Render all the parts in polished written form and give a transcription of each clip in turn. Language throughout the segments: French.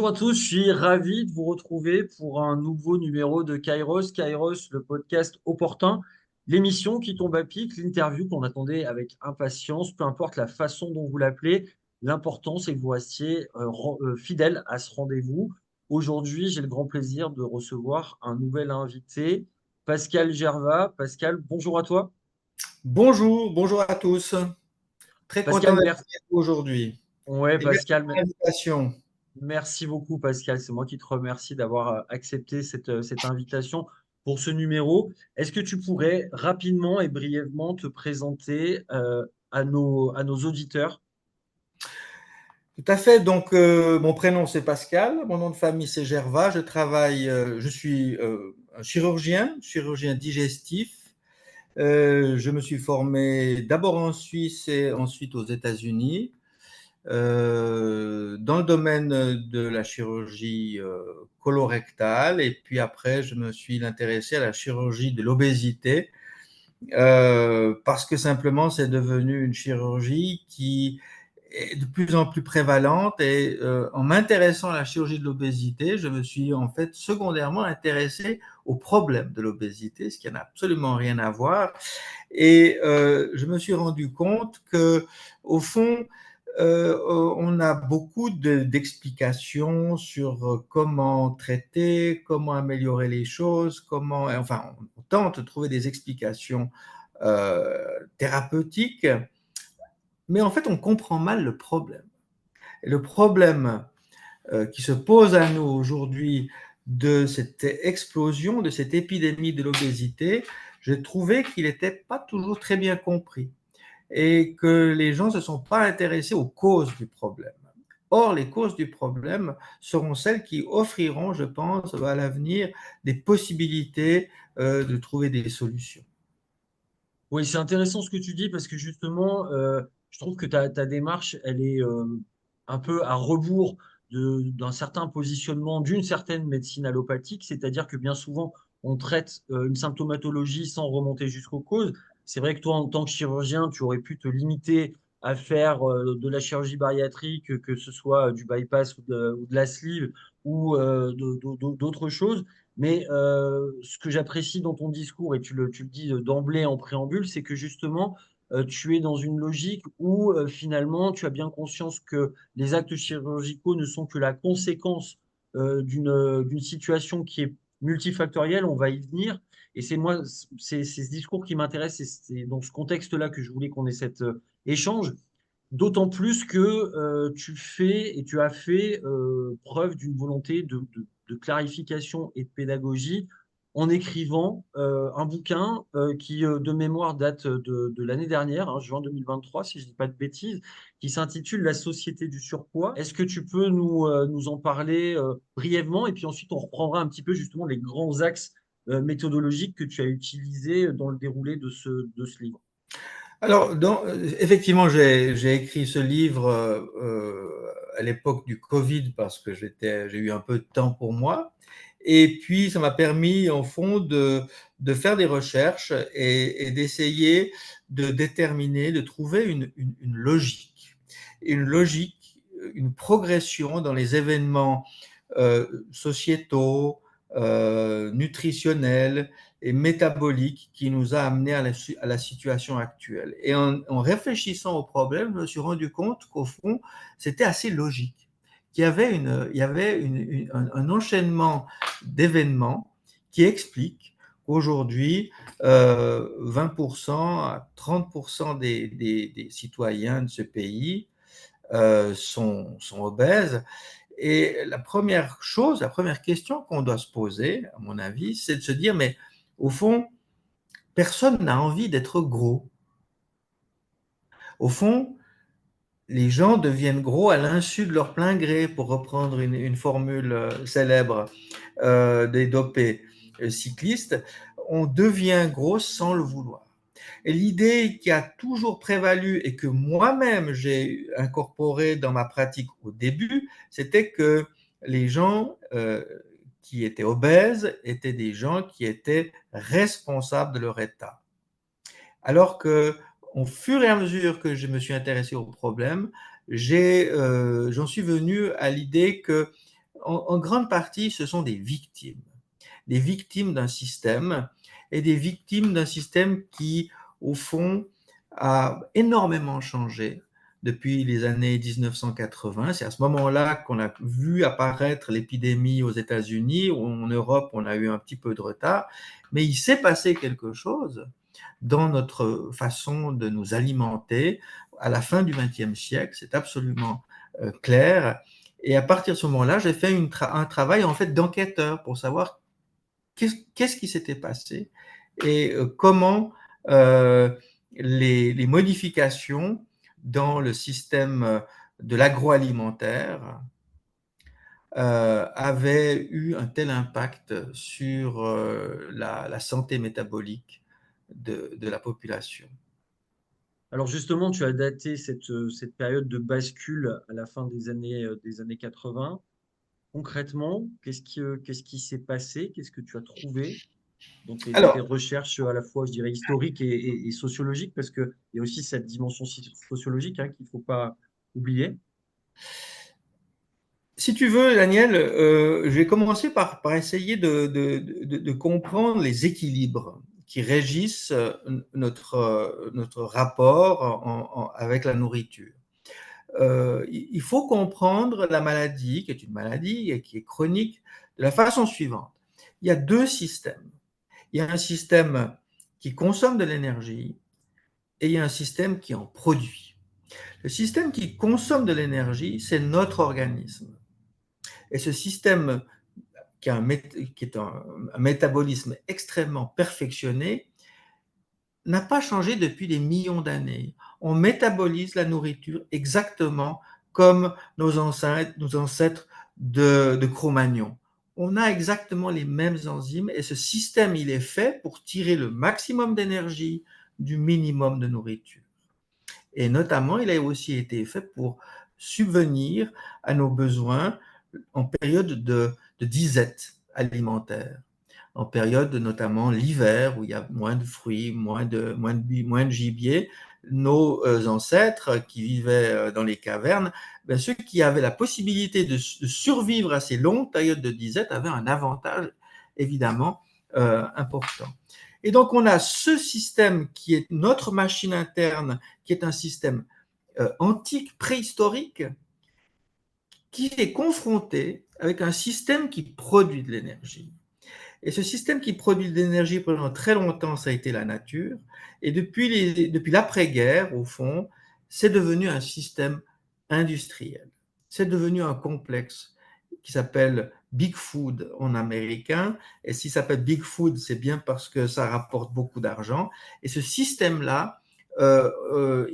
Bonjour à tous, je suis ravi de vous retrouver pour un nouveau numéro de Kairos. Kairos, le podcast opportun, l'émission qui tombe à pic, l'interview qu'on attendait avec impatience, peu importe la façon dont vous l'appelez. L'important, c'est que vous restiez fidèle à ce rendez-vous. Aujourd'hui, j'ai le grand plaisir de recevoir un nouvel invité, Pascal Gervat. Pascal, bonjour à toi. Bonjour, bonjour à tous. Très content Pascal, d'être merci. avec vous aujourd'hui. Ouais, Et merci Pascal, pour l'invitation. merci beaucoup, Pascal. C'est moi qui te remercie d'avoir accepté cette invitation pour ce numéro. Est-ce que tu pourrais rapidement et brièvement te présenter à nos auditeurs? Tout à fait. Donc, mon prénom c'est Pascal, mon nom de famille c'est Gervas. Je suis un chirurgien digestif. Je me suis formé d'abord en Suisse et ensuite aux États-Unis, dans le domaine de la chirurgie colorectale. Et puis après, je me suis intéressé à la chirurgie de l'obésité. Parce que simplement c'est devenu une chirurgie qui est de plus en plus prévalente et en m'intéressant à la chirurgie de l'obésité, je me suis en fait secondairement intéressé au problème de l'obésité, ce qui n'a absolument rien à voir. Et je me suis rendu compte que, au fond, on a beaucoup d'explications sur comment traiter, comment améliorer les choses, enfin, on tente de trouver des explications thérapeutiques, mais en fait, on comprend mal le problème. Et le problème qui se pose à nous aujourd'hui de cette explosion, de cette épidémie de l'obésité, j'ai trouvé qu'il n'était pas toujours très bien compris et que les gens ne se sont pas intéressés aux causes du problème. Or, les causes du problème seront celles qui offriront, je pense, à l'avenir des possibilités de trouver des solutions. Oui, c'est intéressant ce que tu dis parce que justement, je trouve que ta démarche, elle est un peu à rebours d'un certain positionnement, d'une certaine médecine allopathique, c'est-à-dire que bien souvent, on traite une symptomatologie sans remonter jusqu'aux causes. C'est vrai que toi, en tant que chirurgien, tu aurais pu te limiter à faire de la chirurgie bariatrique, que ce soit du bypass ou de la sleeve ou d'autres choses. Mais ce que j'apprécie dans ton discours, et tu le dis d'emblée en préambule, c'est que justement, tu es dans une logique où finalement, tu as bien conscience que les actes chirurgicaux ne sont que la conséquence d'une situation qui est multifactorielle, on va y venir. Et c'est moi, c'est ce discours qui m'intéresse, et c'est dans ce contexte-là que je voulais qu'on ait cet échange. D'autant plus que tu fais et tu as fait preuve d'une volonté de clarification et de pédagogie en écrivant un bouquin qui, de mémoire, date de l'année dernière, hein, juin 2023, si je ne dis pas de bêtises, qui s'intitule La société du surpoids. Est-ce que tu peux nous en parler brièvement? Et puis ensuite, on reprendra un petit peu justement les grands axes méthodologiques que tu as utilisés dans le déroulé de ce livre. Alors, effectivement, j'ai écrit ce livre à l'époque du Covid parce que j'ai eu un peu de temps pour moi. Et puis, ça m'a permis, au fond, de faire des recherches et d'essayer de déterminer, de trouver une logique, une progression dans les événements sociétaux, nutritionnels et métabolique qui nous a amené à la situation actuelle. Et en réfléchissant au problème, je me suis rendu compte qu'au fond, c'était assez logique, il y avait un enchaînement d'événements qui explique qu'aujourd'hui, 20% à 30% des citoyens de ce pays sont obèses. Et la première question qu'on doit se poser, à mon avis, c'est de se dire, mais au fond, personne n'a envie d'être gros. Au fond, les gens deviennent gros à l'insu de leur plein gré, pour reprendre une formule célèbre des dopés cyclistes. On devient gros sans le vouloir. Et l'idée qui a toujours prévalu et que moi-même j'ai incorporée dans ma pratique au début, c'était que les gens qui étaient obèses étaient des gens qui étaient responsables de leur état. Alors que, au fur et à mesure que je me suis intéressé au problème, j'en suis venu à l'idée que en grande partie, ce sont des victimes d'un système et des victimes d'un système qui, au fond, a énormément changé depuis les années 1980. C'est à ce moment-là qu'on a vu apparaître l'épidémie aux États-Unis. En Europe, on a eu un petit peu de retard, mais il s'est passé quelque chose dans notre façon de nous alimenter à la fin du XXe siècle. C'est absolument clair. Et à partir de ce moment-là, j'ai fait un travail en fait d'enquêteur pour savoir qu'est-ce qui s'était passé et comment euh, les modifications dans le système de l'agroalimentaire avaient eu un tel impact sur la santé métabolique de la population. Alors justement, tu as daté cette période de bascule à la fin des années 80. Concrètement, qu'est-ce qui s'est passé? Qu'est-ce que tu as trouvé dans tes Alors, recherches à la fois, je dirais, historiques et sociologiques? Parce qu'il y a aussi cette dimension sociologique hein, qu'il ne faut pas oublier. si tu veux, Daniel, je vais commencer par essayer de comprendre les équilibres qui régissent notre rapport avec la nourriture. Il faut comprendre la maladie, qui est une maladie et qui est chronique, de la façon suivante. Il y a deux systèmes. Il y a un système qui consomme de l'énergie et il y a un système qui en produit. Le système qui consomme de l'énergie, c'est notre organisme. Et ce système qui est un métabolisme extrêmement perfectionné n'a pas changé depuis des millions d'années. On métabolise la nourriture exactement comme nos ancêtres de Cro-Magnon. On a exactement les mêmes enzymes et ce système, il est fait pour tirer le maximum d'énergie du minimum de nourriture. Et notamment, il a aussi été fait pour subvenir à nos besoins en période de disette alimentaire, en période notamment l'hiver où il y a moins de fruits, moins de gibier. Nos ancêtres qui vivaient dans les cavernes, ben, ceux qui avaient la possibilité de survivre à ces longues périodes de disette avaient un avantage évidemment important. Et donc on a ce système qui est notre machine interne, qui est un système antique, préhistorique, qui est confronté avec un système qui produit de l'énergie. Et ce système qui produit de l'énergie pendant très longtemps, ça a été la nature. Et depuis l'après-guerre, au fond, c'est devenu un système industriel. C'est devenu un complexe qui s'appelle Big Food en américain. Et s'il s'appelle Big Food, c'est bien parce que ça rapporte beaucoup d'argent. Et ce système-là,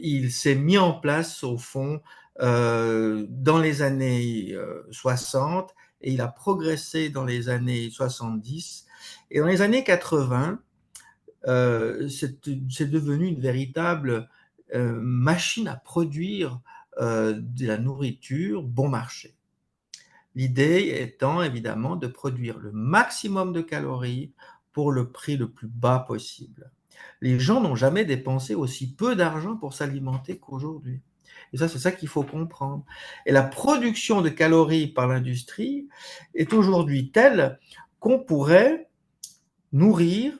il s'est mis en place, au fond, dans les années 60 et il a progressé dans les années 70. Et dans les années 80, c'est devenu une véritable machine à produire de la nourriture bon marché. L'idée étant évidemment de produire le maximum de calories pour le prix le plus bas possible. Les gens n'ont jamais dépensé aussi peu d'argent pour s'alimenter qu'aujourd'hui. Et ça, c'est ça qu'il faut comprendre. Et la production de calories par l'industrie est aujourd'hui telle qu'on pourrait nourrir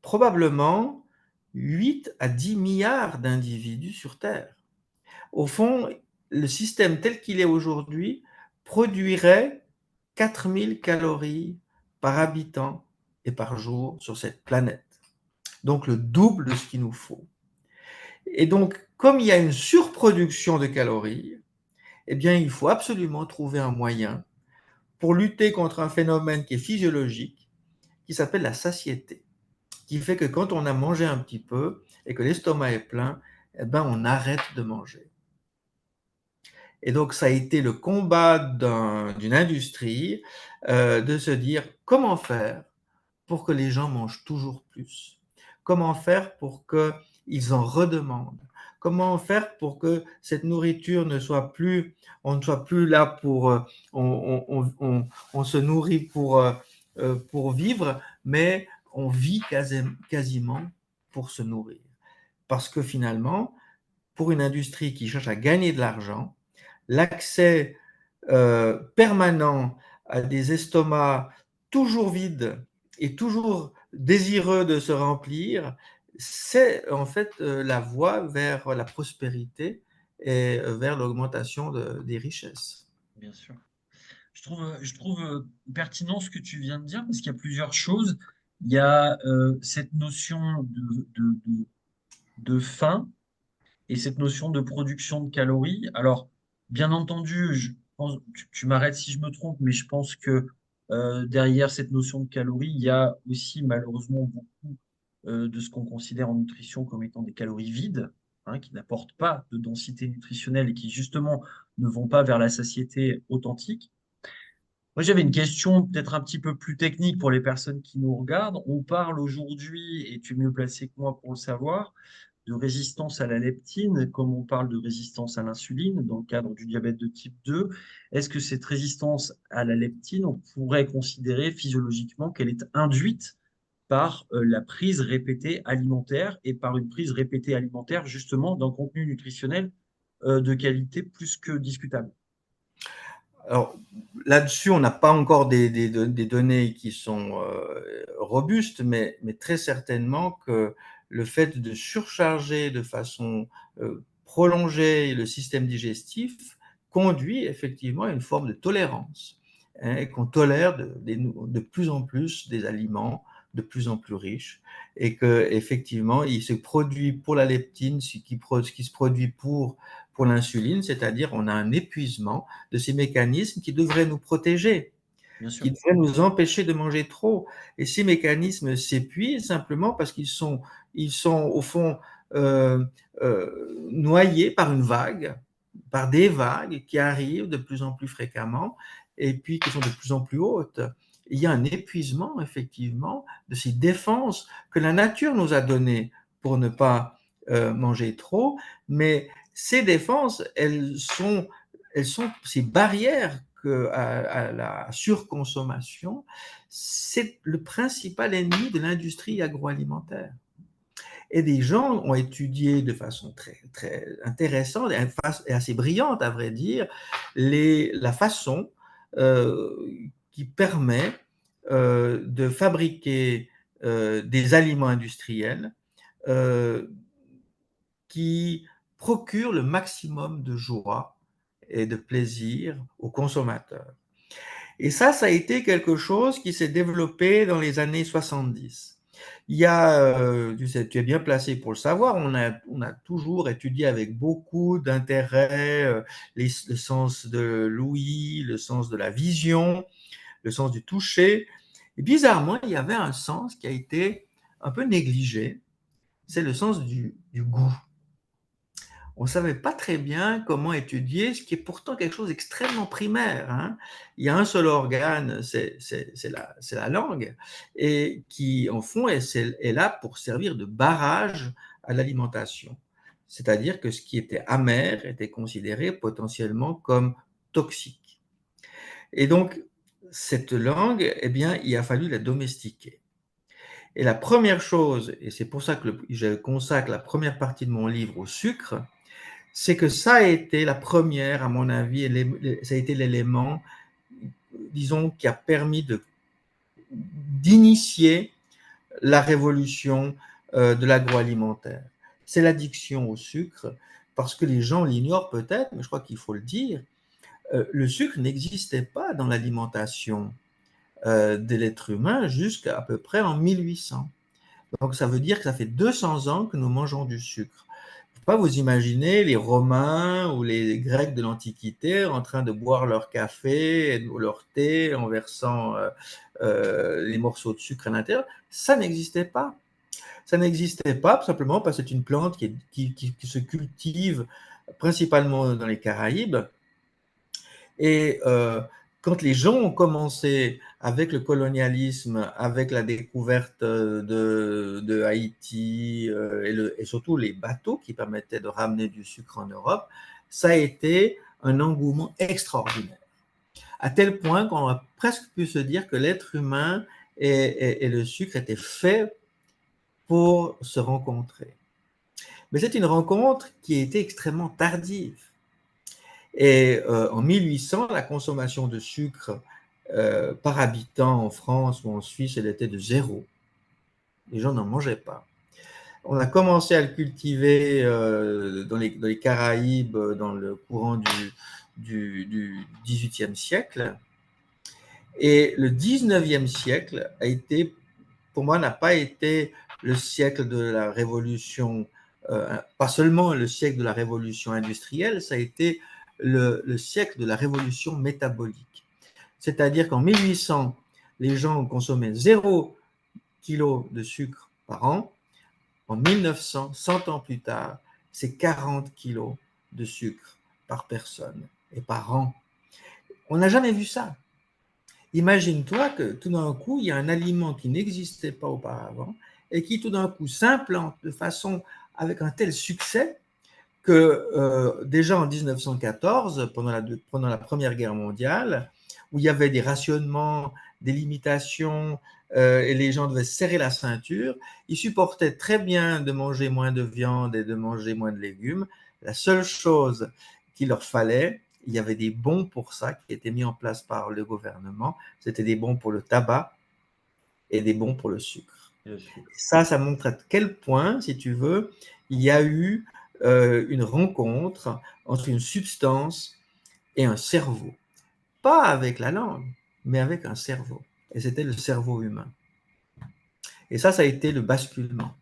probablement 8 à 10 milliards d'individus sur Terre. Au fond, le système tel qu'il est aujourd'hui produirait 4000 calories par habitant et par jour sur cette planète. Donc le double de ce qu'il nous faut. Et donc, comme il y a une surproduction de calories, eh bien, il faut absolument trouver un moyen pour lutter contre un phénomène qui est physiologique, qui s'appelle la satiété, qui fait que quand on a mangé un petit peu et que l'estomac est plein, eh ben, on arrête de manger. Et donc, ça a été le combat d'une industrie de se dire comment faire pour que les gens mangent toujours plus. Comment faire pour qu'ils en redemandent. Comment faire pour que cette nourriture ne soit plus, on ne soit plus là pour, on se nourrit pour vivre, mais on vit quasiment pour se nourrir. Parce que finalement, pour une industrie qui cherche à gagner de l'argent, l'accès permanent à des estomacs toujours vides et toujours désireux de se remplir, c'est en fait la voie vers la prospérité et vers l'augmentation des richesses. Bien sûr. Je trouve pertinent ce que tu viens de dire parce qu'il y a plusieurs choses. Il y a cette notion de faim et cette notion de production de calories. Alors, bien entendu, tu m'arrêtes si je me trompe, mais je pense que derrière cette notion de calories, il y a aussi malheureusement beaucoup de ce qu'on considère en nutrition comme étant des calories vides, hein, qui n'apportent pas de densité nutritionnelle et qui justement ne vont pas vers la satiété authentique. Moi, j'avais une question peut-être un petit peu plus technique pour les personnes qui nous regardent. On parle aujourd'hui, et tu es mieux placé que moi pour le savoir, de résistance à la leptine, comme on parle de résistance à l'insuline dans le cadre du diabète de type 2. Est-ce que cette résistance à la leptine, on pourrait considérer physiologiquement qu'elle est induite par la prise répétée alimentaire et par une prise répétée alimentaire justement d'un contenu nutritionnel de qualité plus que discutable? Alors là-dessus, on n'a pas encore des données qui sont robustes, mais très certainement que le fait de surcharger de façon prolongée le système digestif conduit effectivement à une forme de tolérance, hein, et qu'on tolère de plus en plus des aliments de plus en plus riches, et que effectivement il se produit pour la leptine ce qui se produit pour l'insuline, c'est-à-dire on a un épuisement de ces mécanismes qui devraient nous protéger, Bien sûr. qui devraient nous empêcher de manger trop. Et ces mécanismes s'épuisent simplement parce ils sont au fond noyés par une vague, par des vagues qui arrivent de plus en plus fréquemment et puis qui sont de plus en plus hautes. Il y a un épuisement, effectivement, de ces défenses que la nature nous a données pour ne pas manger trop, mais ces défenses, elles sont ces barrières à la surconsommation, c'est le principal ennemi de l'industrie agroalimentaire. Et des gens ont étudié de façon très, très intéressante et assez brillante, à vrai dire, la façon euh, qui permet de fabriquer des aliments industriels euh, qui procurent le maximum de joie et de plaisir aux consommateurs. Et ça a été quelque chose qui s'est développé dans les années 70. Il y a, tu es bien placé pour le savoir, on a toujours étudié avec beaucoup d'intérêt le sens de l'ouïe, le sens de la vision, le sens du toucher. Et bizarrement, il y avait un sens qui a été un peu négligé, c'est le sens du goût. On ne savait pas très bien comment étudier, ce qui est pourtant quelque chose d'extrêmement primaire, hein. Il y a un seul organe, c'est la langue, et qui, en fond, est là pour servir de barrage à l'alimentation. C'est-à-dire que ce qui était amer était considéré potentiellement comme toxique. Et donc, cette langue, eh bien, il a fallu la domestiquer. Et la première chose, et c'est pour ça que je consacre la première partie de mon livre au sucre, c'est que ça a été la première, à mon avis, ça a été l'élément, disons, qui a permis d'initier la révolution de l'agroalimentaire. C'est l'addiction au sucre, parce que les gens l'ignorent peut-être, mais je crois qu'il faut le dire, le sucre n'existait pas dans l'alimentation de l'être humain jusqu'à peu près en 1800. Donc ça veut dire que ça fait 200 ans que nous mangeons du sucre. Pas vous imaginez les Romains ou les Grecs de l'Antiquité en train de boire leur café ou leur thé en versant les morceaux de sucre à l'intérieur. Ça n'existait pas. Ça n'existait pas simplement parce que c'est une plante qui se cultive principalement dans les Caraïbes. Et quand les gens ont commencé avec le colonialisme, avec la découverte de Haïti et surtout les bateaux qui permettaient de ramener du sucre en Europe, ça a été un engouement extraordinaire. À tel point qu'on a presque pu se dire que l'être humain et le sucre étaient faits pour se rencontrer. Mais c'est une rencontre qui a été extrêmement tardive. Et en 1800, la consommation de sucre par habitant en France ou en Suisse, elle était de zéro. Les gens n'en mangeaient pas. On a commencé à le cultiver dans les Caraïbes dans le courant du XVIIIe siècle. Et le XIXe siècle a été, pour moi, n'a pas été le siècle de la révolution, pas seulement le siècle de la révolution industrielle, ça a été le siècle de la révolution métabolique. C'est-à-dire qu'en 1800, les gens consommaient 0 kg de sucre par an. En 1900, 100 ans plus tard, c'est 40 kilos de sucre par personne et par an. On n'a jamais vu ça. Imagine-toi que tout d'un coup, il y a un aliment qui n'existait pas auparavant et qui tout d'un coup s'implante de façon avec un tel succès que déjà en 1914, pendant la Première Guerre mondiale, où il y avait des rationnements, des limitations, et les gens devaient serrer la ceinture, ils supportaient très bien de manger moins de viande et de manger moins de légumes. La seule chose qu'il leur fallait, il y avait des bons pour ça qui étaient mis en place par le gouvernement, c'était des bons pour le tabac et des bons pour le sucre. Ça montre à quel point, si tu veux, il y a eu une rencontre entre une substance et un cerveau. Pas avec la langue, mais avec un cerveau. Et c'était le cerveau humain. Et ça a été le basculement.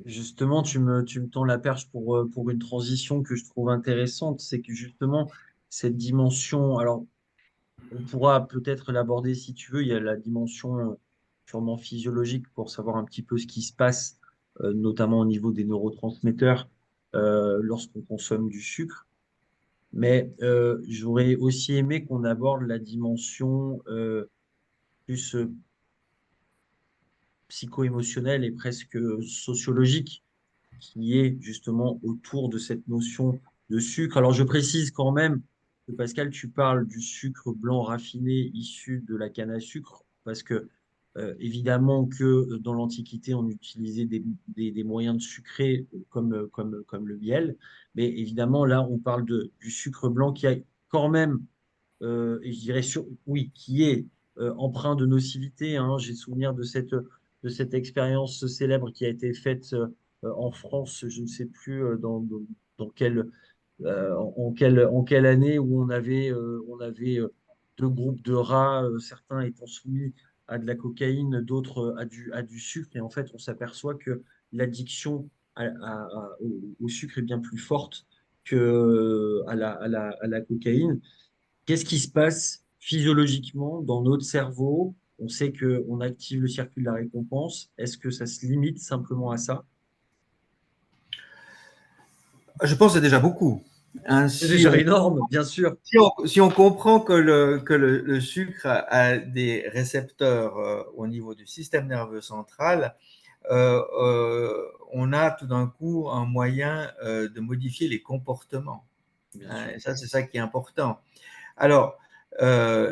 Justement, tu me tends la perche pour une transition que je trouve intéressante. C'est que justement, cette dimension, alors on pourra peut-être l'aborder si tu veux, il y a la dimension purement physiologique pour savoir un petit peu ce qui se passe, notamment au niveau des neurotransmetteurs lorsqu'on consomme du sucre. Mais j'aurais aussi aimé qu'on aborde la dimension plus psycho-émotionnelle et presque sociologique qui est justement autour de cette notion de sucre. Alors je précise quand même que Pascal, tu parles du sucre blanc raffiné issu de la canne à sucre, parce que évidemment que dans l'Antiquité, on utilisait des moyens de sucrer comme le miel, mais évidemment là, on parle du sucre blanc qui a quand même et je dirais oui, qui est empreint de nocivité. Hein. J'ai souvenir de cette expérience célèbre qui a été faite en France, je ne sais plus dans en quelle année, où on avait deux groupes de rats, certains étant soumis à de la cocaïne, d'autres à du sucre. Et en fait, on s'aperçoit que l'addiction au sucre est bien plus forte que à la cocaïne. Qu'est-ce qui se passe physiologiquement dans notre cerveau? On sait qu'on active le circuit de la récompense. Est-ce que ça se limite simplement à ça? Je pense que c'est déjà beaucoup. Hein, C'est déjà énorme, bien sûr. si on comprend que le sucre a des récepteurs au niveau du système nerveux central, on a tout d'un coup un moyen de modifier les comportements. Bien Hein, sûr. et ça, c'est ça qui est important. Alors,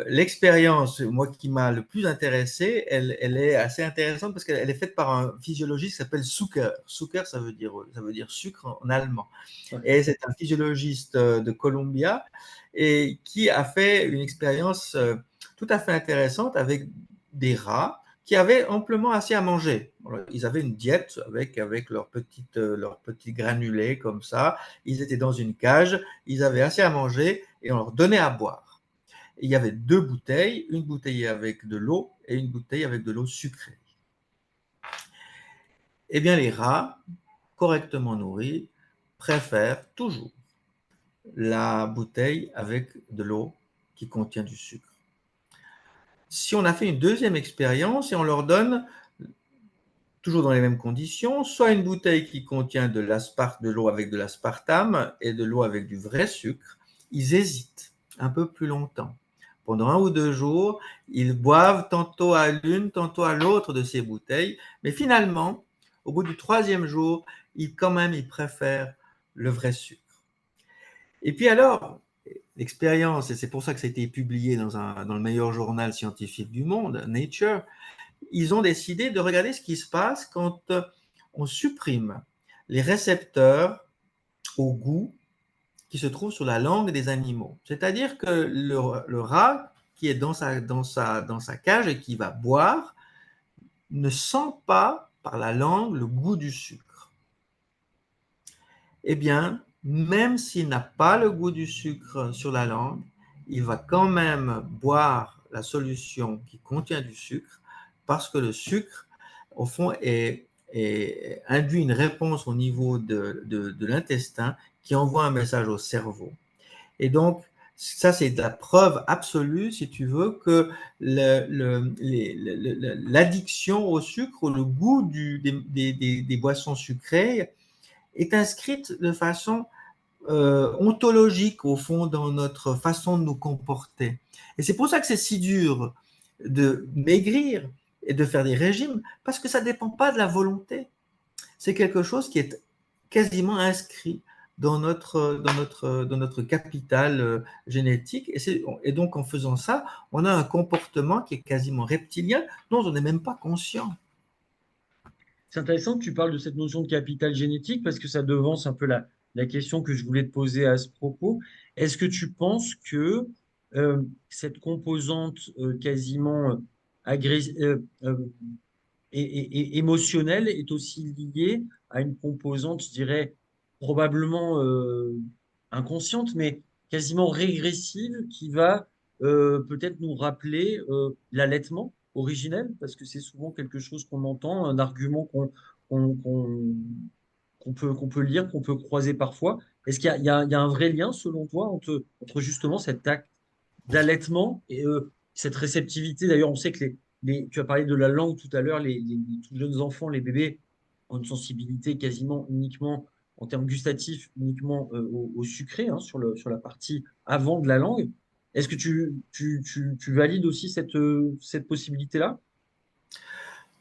l'expérience, moi, qui m'a le plus intéressé, elle est assez intéressante parce qu'elle est faite par un physiologiste qui s'appelle Zucker. Zucker, ça veut dire sucre en allemand. Ouais. Et c'est un physiologiste de Columbia et qui a fait une expérience tout à fait intéressante avec des rats qui avaient amplement assez à manger. Ils avaient une diète avec leurs petits granulés comme ça. Ils étaient dans une cage, ils avaient assez à manger et on leur donnait à boire. Et il y avait deux bouteilles, une bouteille avec de l'eau et une bouteille avec de l'eau sucrée. Eh bien, les rats, correctement nourris, préfèrent toujours la bouteille avec de l'eau qui contient du sucre. Si on a fait une deuxième expérience et on leur donne, toujours dans les mêmes conditions, soit une bouteille qui contient de l'eau avec de l'aspartame et de l'eau avec du vrai sucre, ils hésitent un peu plus longtemps. Pendant 1 ou 2 jours, ils boivent tantôt à l'une, tantôt à l'autre de ces bouteilles, mais finalement, au bout du 3e jour, ils préfèrent le vrai sucre. Et puis alors, l'expérience, et c'est pour ça que ça a été publié dans le meilleur journal scientifique du monde, Nature, ils ont décidé de regarder ce qui se passe quand on supprime les récepteurs au goût qui se trouve sur la langue des animaux. C'est-à-dire que le rat qui est dans sa cage et qui va boire ne sent pas par la langue le goût du sucre. Eh bien, même s'il n'a pas le goût du sucre sur la langue, il va quand même boire la solution qui contient du sucre parce que le sucre, au fond, induit une réponse au niveau de l'intestin qui envoie un message au cerveau. Et donc, ça, c'est la preuve absolue, si tu veux, que l'addiction au sucre ou le goût des boissons sucrées est inscrite de façon ontologique, au fond, dans notre façon de nous comporter. Et c'est pour ça que c'est si dur de maigrir et de faire des régimes, parce que ça ne dépend pas de la volonté. C'est quelque chose qui est quasiment inscrit dans notre capital génétique. Et donc, en faisant ça, on a un comportement qui est quasiment reptilien, dont on n'est même pas conscient. C'est intéressant que tu parles de cette notion de capital génétique parce que ça devance un peu la question que je voulais te poser à ce propos. Est-ce que tu penses que cette composante quasiment émotionnelle est aussi liée à une composante, je dirais, probablement inconsciente, mais quasiment régressive qui va peut-être nous rappeler l'allaitement originel, parce que c'est souvent quelque chose qu'on entend, un argument qu'on, qu'on, qu'on peut lire, qu'on peut croiser parfois. Est-ce qu'il y a un vrai lien, selon toi, entre justement cet acte d'allaitement et cette réceptivité? D'ailleurs, on sait que tu as parlé de la langue tout à l'heure, les tout jeunes enfants, les bébés, ont une sensibilité quasiment uniquement en termes gustatifs, uniquement au sucré, hein, sur la partie avant de la langue. Est-ce que tu valides aussi cette possibilité-là?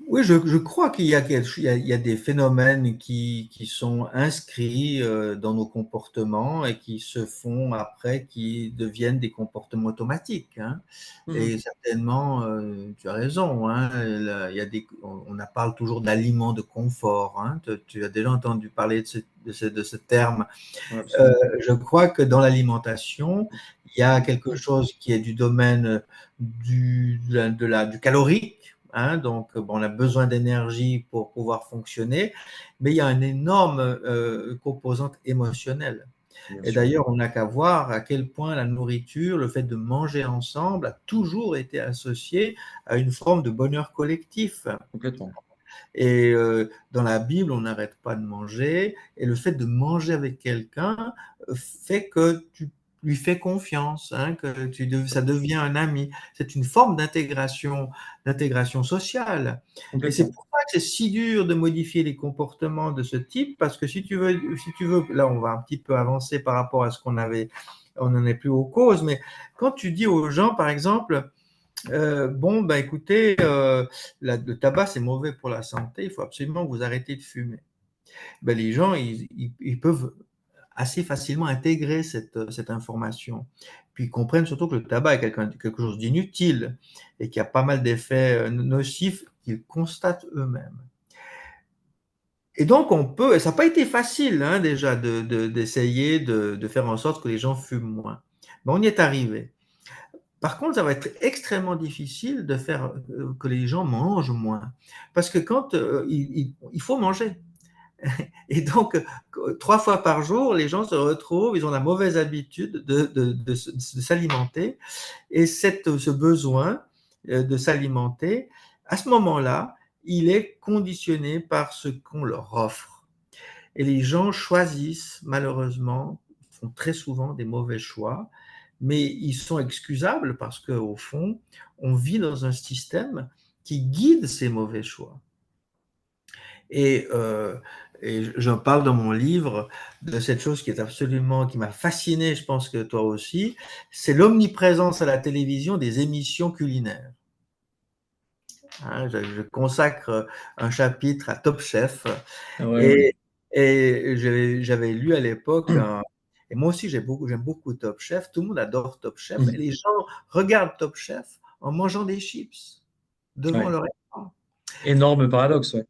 Oui, je crois qu'il y a, il y a des phénomènes qui sont inscrits dans nos comportements et qui se font après, qui deviennent des comportements automatiques, hein. Mhm. Et certainement, tu as raison, hein, il y a on parle toujours d'aliments de confort, hein. Tu as déjà entendu parler de ce terme. Ouais, Euh, absolument. je crois que dans l'alimentation, il y a quelque chose qui est du domaine du calorique, hein, donc, bon, on a besoin d'énergie pour pouvoir fonctionner, mais il y a une énorme composante émotionnelle. Bien Et sûr, d'ailleurs, on n'a qu'à voir à quel point la nourriture, le fait de manger ensemble, a toujours été associé à une forme de bonheur collectif. complètement. Et dans la Bible, on n'arrête pas de manger. Et le fait de manger avec quelqu'un fait que tu lui fais confiance, hein, que ça devient un ami. C'est une forme d'intégration sociale. Et c'est Complètement. pour ça que c'est si dur de modifier les comportements de ce type, parce que si tu veux, là, on va un petit peu avancer par rapport à ce qu'on avait, on n'en est plus aux causes, mais quand tu dis aux gens, par exemple, bon, bah écoutez, le tabac c'est mauvais pour la santé, il faut absolument que vous arrêtiez de fumer. Ben, les gens, ils peuvent assez facilement intégrer cette information. Puis ils comprennent surtout que le tabac est quelque chose d'inutile et qu'il y a pas mal d'effets nocifs qu'ils constatent eux-mêmes. Et donc on peut, et ça n'a pas été facile hein, déjà d'essayer de faire en sorte que les gens fument moins. Mais on y est arrivé. Par contre, ça va être extrêmement difficile de faire que les gens mangent moins. Parce que quand il faut manger. Et donc, 3 fois par jour, les gens se retrouvent, ils ont la mauvaise habitude de s'alimenter. Et ce besoin de s'alimenter, à ce moment-là, il est conditionné par ce qu'on leur offre. Et les gens choisissent, malheureusement, font très souvent des mauvais choix, mais ils sont excusables parce qu'au fond, on vit dans un système qui guide ces mauvais choix. Et, euh, et j'en parle dans mon livre de cette chose qui est absolument, qui m'a fasciné, je pense que toi aussi, c'est l'omniprésence à la télévision des émissions culinaires. Hein, je consacre un chapitre à Top Chef Ah ouais, ouais. et, j'avais lu à l'époque, et moi aussi j'aime beaucoup Top Chef, tout le monde adore Top Chef, et Mhm. les gens regardent Top Chef en mangeant des chips devant Ouais. leur écran. Énorme paradoxe, ouais.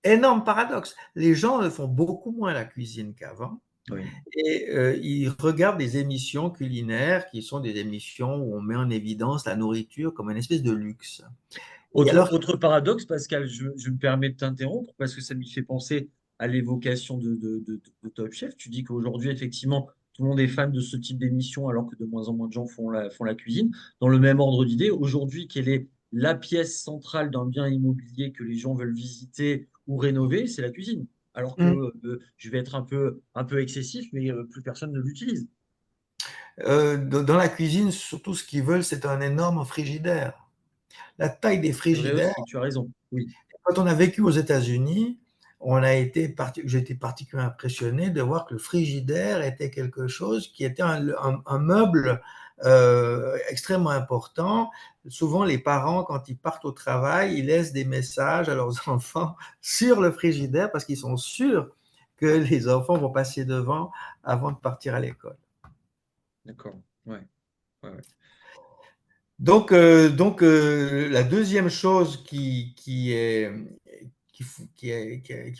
Énorme paradoxe. Les gens font beaucoup moins la cuisine qu'avant. Oui. et ils regardent des émissions culinaires qui sont des émissions où on met en évidence la nourriture comme une espèce de luxe. Et Autre, alors, autre paradoxe, Pascal, je me permets de t'interrompre parce que ça m'y fait penser à l'évocation de Top Chef. Tu dis qu'aujourd'hui, effectivement, tout le monde est fan de ce type d'émission alors que de moins en moins de gens font la cuisine. Dans le même ordre d'idée, aujourd'hui, quelle est la pièce centrale d'un bien immobilier que les gens veulent visiter ou rénover? C'est la cuisine. Alors que je vais être un peu excessif, mais plus personne ne l'utilise. dans la cuisine, surtout ce qu'ils veulent, c'est un énorme frigidaire. La taille des C'est vrai frigidaires, aussi, tu as raison. Oui, quand on a vécu aux États-Unis, j'ai été particulièrement impressionné de voir que le frigidaire était quelque chose qui était un meuble extrêmement important. Souvent, les parents, quand ils partent au travail, ils laissent des messages à leurs enfants sur le frigidaire parce qu'ils sont sûrs que les enfants vont passer devant avant de partir à l'école. d'accord. Ouais, ouais, ouais. La deuxième chose qu'il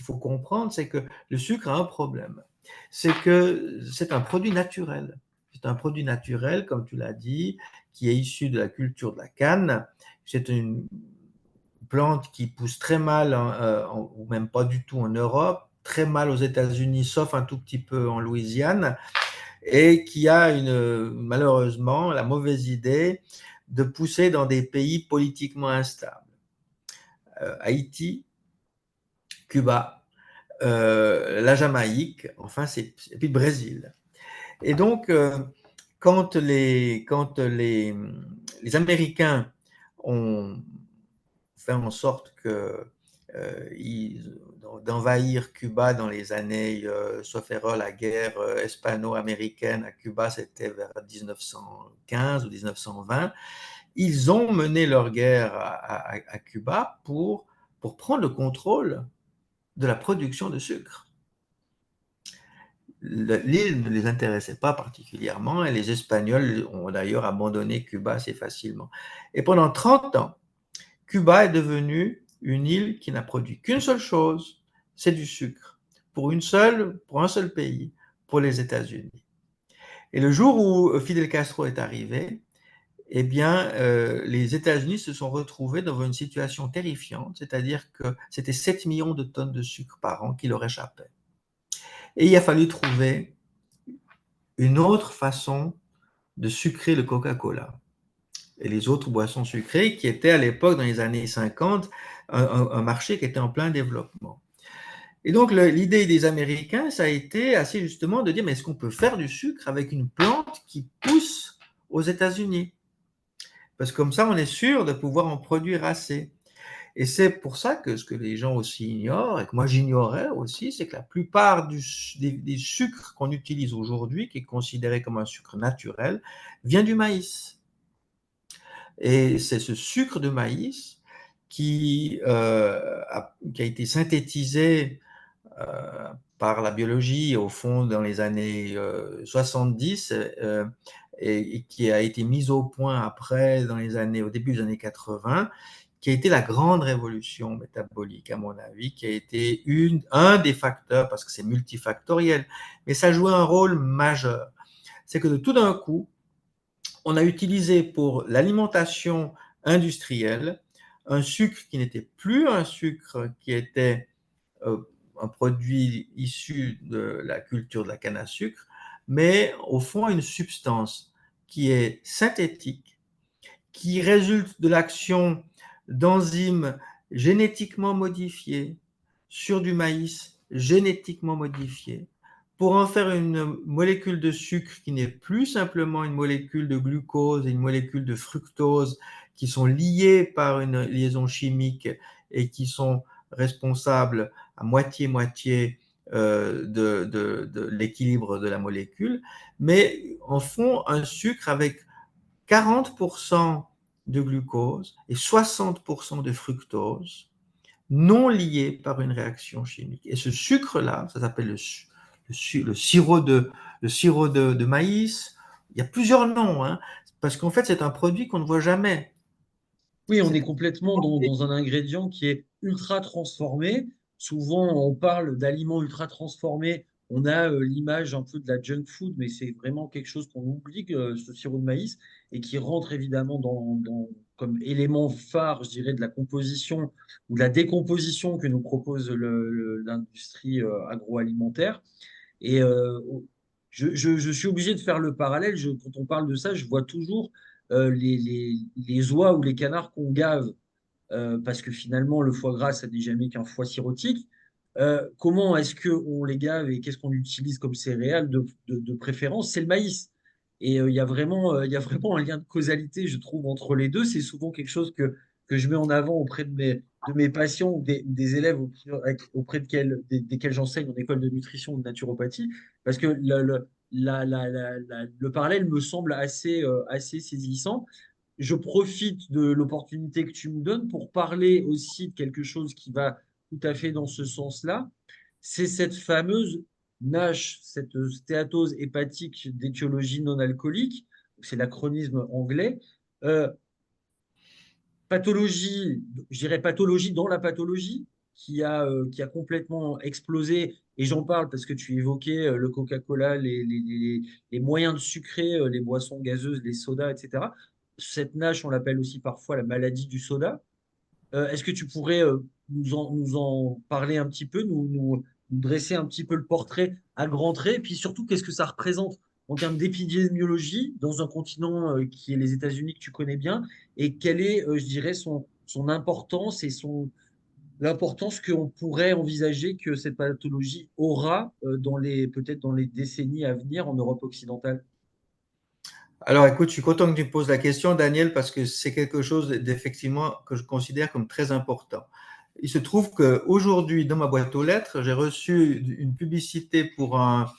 faut comprendre, c'est que le sucre a un problème. C'est que c'est un produit naturel. C'est un produit naturel, comme tu l'as dit, qui est issu de la culture de la canne. C'est une plante qui pousse très mal, ou même pas du tout en Europe, très mal aux États-Unis, sauf un tout petit peu en Louisiane, et qui a malheureusement la mauvaise idée de pousser dans des pays politiquement instables. Haïti, Cuba, la Jamaïque, enfin, et puis le Brésil. Et donc, quand les Américains ont fait en sorte d'envahir Cuba dans les années, sauf erreur, la guerre hispano-américaine à Cuba, c'était vers 1915 ou 1920. Ils ont mené leur guerre à Cuba pour prendre le contrôle de la production de sucre. L'île ne les intéressait pas particulièrement et les Espagnols ont d'ailleurs abandonné Cuba assez facilement. Et pendant 30 ans, Cuba est devenue une île qui n'a produit qu'une seule chose, c'est du sucre, pour un seul pays, pour les États-Unis. Et le jour où Fidel Castro est arrivé, eh bien, les États-Unis se sont retrouvés dans une situation terrifiante, c'est-à-dire que c'était 7 millions de tonnes de sucre par an qui leur échappaient. Et il a fallu trouver une autre façon de sucrer le Coca-Cola et les autres boissons sucrées qui étaient à l'époque, dans les années 50, un marché qui était en plein développement. Et donc l'idée des Américains, ça a été assez justement de dire, mais est-ce qu'on peut faire du sucre avec une plante qui pousse aux États-Unis? Parce que comme ça, on est sûr de pouvoir en produire assez. Et c'est pour ça que ce que les gens aussi ignorent, et que moi j'ignorais aussi, c'est que la plupart des sucres qu'on utilise aujourd'hui, qui est considéré comme un sucre naturel, vient du maïs. Et c'est ce sucre de maïs qui a été synthétisé euh, par la biologie au fond dans les années 70 et qui a été mis au point après au début des années 80, qui a été la grande révolution métabolique à mon avis, qui a été un des facteurs, parce que c'est multifactoriel, mais ça jouait un rôle majeur. C'est que de tout d'un coup, on a utilisé pour l'alimentation industrielle un sucre qui n'était plus un sucre qui était euh, un produit issu de la culture de la canne à sucre, mais au fond une substance qui est synthétique, qui résulte de l'action d'enzymes génétiquement modifiées sur du maïs génétiquement modifié, pour en faire une molécule de sucre qui n'est plus simplement une molécule de glucose et une molécule de fructose qui sont liées par une liaison chimique et qui sont responsables à moitié-moitié de l'équilibre de la molécule, mais en font un sucre avec 40% de glucose et 60% de fructose non liés par une réaction chimique. Et ce sucre-là, ça s'appelle le sirop de maïs. Il y a plusieurs noms, hein, parce qu'en fait, c'est un produit qu'on ne voit jamais. Oui, on C'est est complètement dans un ingrédient qui est ultra transformé. Souvent, on parle d'aliments ultra transformés. on a l'image un peu de la junk food, mais c'est vraiment quelque chose qu'on oublie, ce sirop de maïs, et qui rentre évidemment comme élément phare, je dirais, de la composition ou de la décomposition que nous propose l'industrie agroalimentaire. Et je suis obligé de faire le parallèle. Quand on parle de ça, je vois toujours les oies ou les canards qu'on gave, parce que finalement, le foie gras, ça n'est jamais qu'un foie cirrhotique. Comment est-ce qu'on les gave et qu'est-ce qu'on utilise comme céréales de préférence? C'est le maïs. Et il y a vraiment un lien de causalité, je trouve, entre les deux. C'est souvent quelque chose que je mets en avant auprès de mes patients ou des élèves auprès desquels j'enseigne en école de nutrition ou de naturopathie, parce que le parallèle me semble assez saisissant. Je profite de l'opportunité que tu me donnes pour parler aussi de quelque chose qui va tout à fait dans ce sens-là. C'est cette fameuse NASH, cette stéatose hépatique d'étiologie non alcoolique, c'est l'acronyme anglais. Euh, Pathologie, je dirais pathologie dans la pathologie, qui a complètement explosé. Et j'en parle parce que tu évoquais le Coca-Cola, les moyens de sucrer, les boissons gazeuses, les sodas, etc. Cette NASH, on l'appelle aussi parfois la maladie du soda. Est-ce que tu pourrais nous en parler un petit peu, nous dresser un petit peu le portrait à grands traits, et puis surtout, qu'est-ce que ça représente en termes d'épidémiologie dans un continent qui est les États-Unis que tu connais bien, et quelle est, je dirais, son importance et l'importance qu'on pourrait envisager que cette pathologie aura peut-être dans les décennies à venir en Europe occidentale? Alors, écoute, je suis content que tu me poses la question, Daniel, parce que c'est quelque chose d'effectivement que je considère comme très important. Il se trouve qu'aujourd'hui, dans ma boîte aux lettres, j'ai reçu une publicité pour un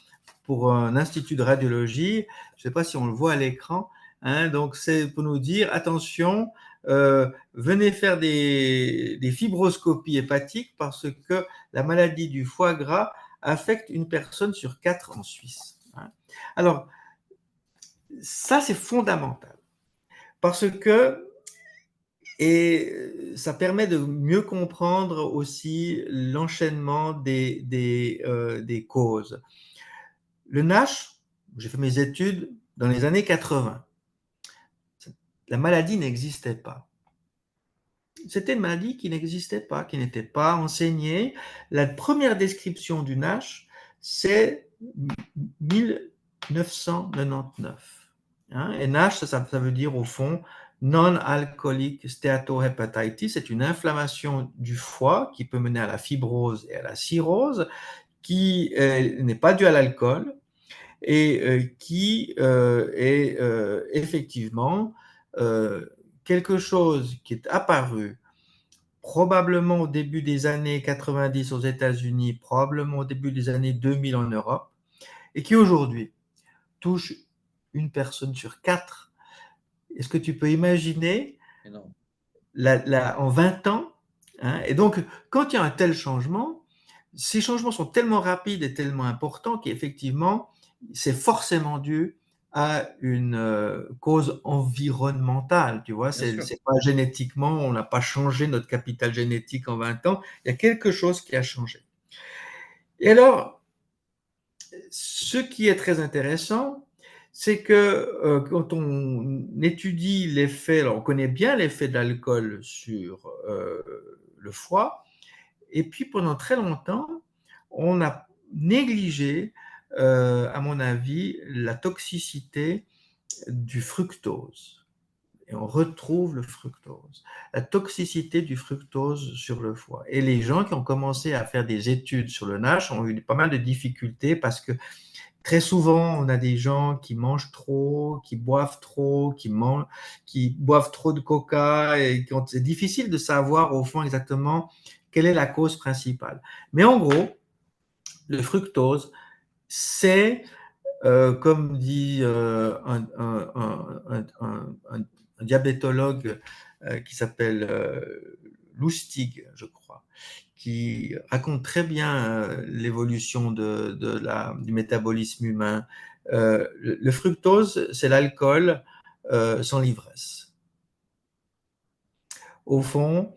institut de radiologie. Je ne sais pas si on le voit à l'écran. Hein, donc, c'est pour nous dire, attention, venez faire des fibroscopies hépatiques parce que la maladie du foie gras affecte une personne sur 4 en Suisse. Hein. Alors, ça, c'est fondamental parce que, et ça permet de mieux comprendre aussi l'enchaînement des causes. Le NASH, j'ai fait mes études dans les années 80. La maladie n'existait pas. C'était une maladie qui n'existait pas, qui n'était pas enseignée. La première description du NASH, c'est 1999. Hein? Et NASH, ça veut dire au fond non-alcoolic steatohepatitis. C'est une inflammation du foie qui peut mener à la fibrose et à la cirrhose, qui n'est pas due à l'alcool et qui est effectivement quelque chose qui est apparu probablement au début des années 90 aux États-Unis, probablement au début des années 2000 en Europe, et qui aujourd'hui touche une personne sur 4. Est-ce que tu peux imaginer Énorme. en 20 ans, hein, et donc, quand il y a un tel changement, ces changements sont tellement rapides et tellement importants qu'effectivement, c'est forcément dû à une cause environnementale, tu vois, Bien sûr. c'est pas génétiquement, on n'a pas changé notre capital génétique en 20 ans, il y a quelque chose qui a changé. Et alors, ce qui est très intéressant, c'est que quand on étudie l'effet, alors on connaît bien l'effet de l'alcool sur le foie, et puis pendant très longtemps, on a négligé, à mon avis, la toxicité du fructose. Et on retrouve le fructose, la toxicité du fructose sur le foie. Et les gens qui ont commencé à faire des études sur le NASH ont eu pas mal de difficultés parce que très souvent, on a des gens qui mangent trop, qui boivent trop, qui boivent trop de coca, et c'est difficile de savoir au fond exactement quelle est la cause principale. Mais en gros, le fructose, c'est, comme dit un diabétologue qui s'appelle Lustig, je crois, qui raconte très bien l'évolution du métabolisme humain. Le fructose, c'est l'alcool sans l'ivresse. Au fond,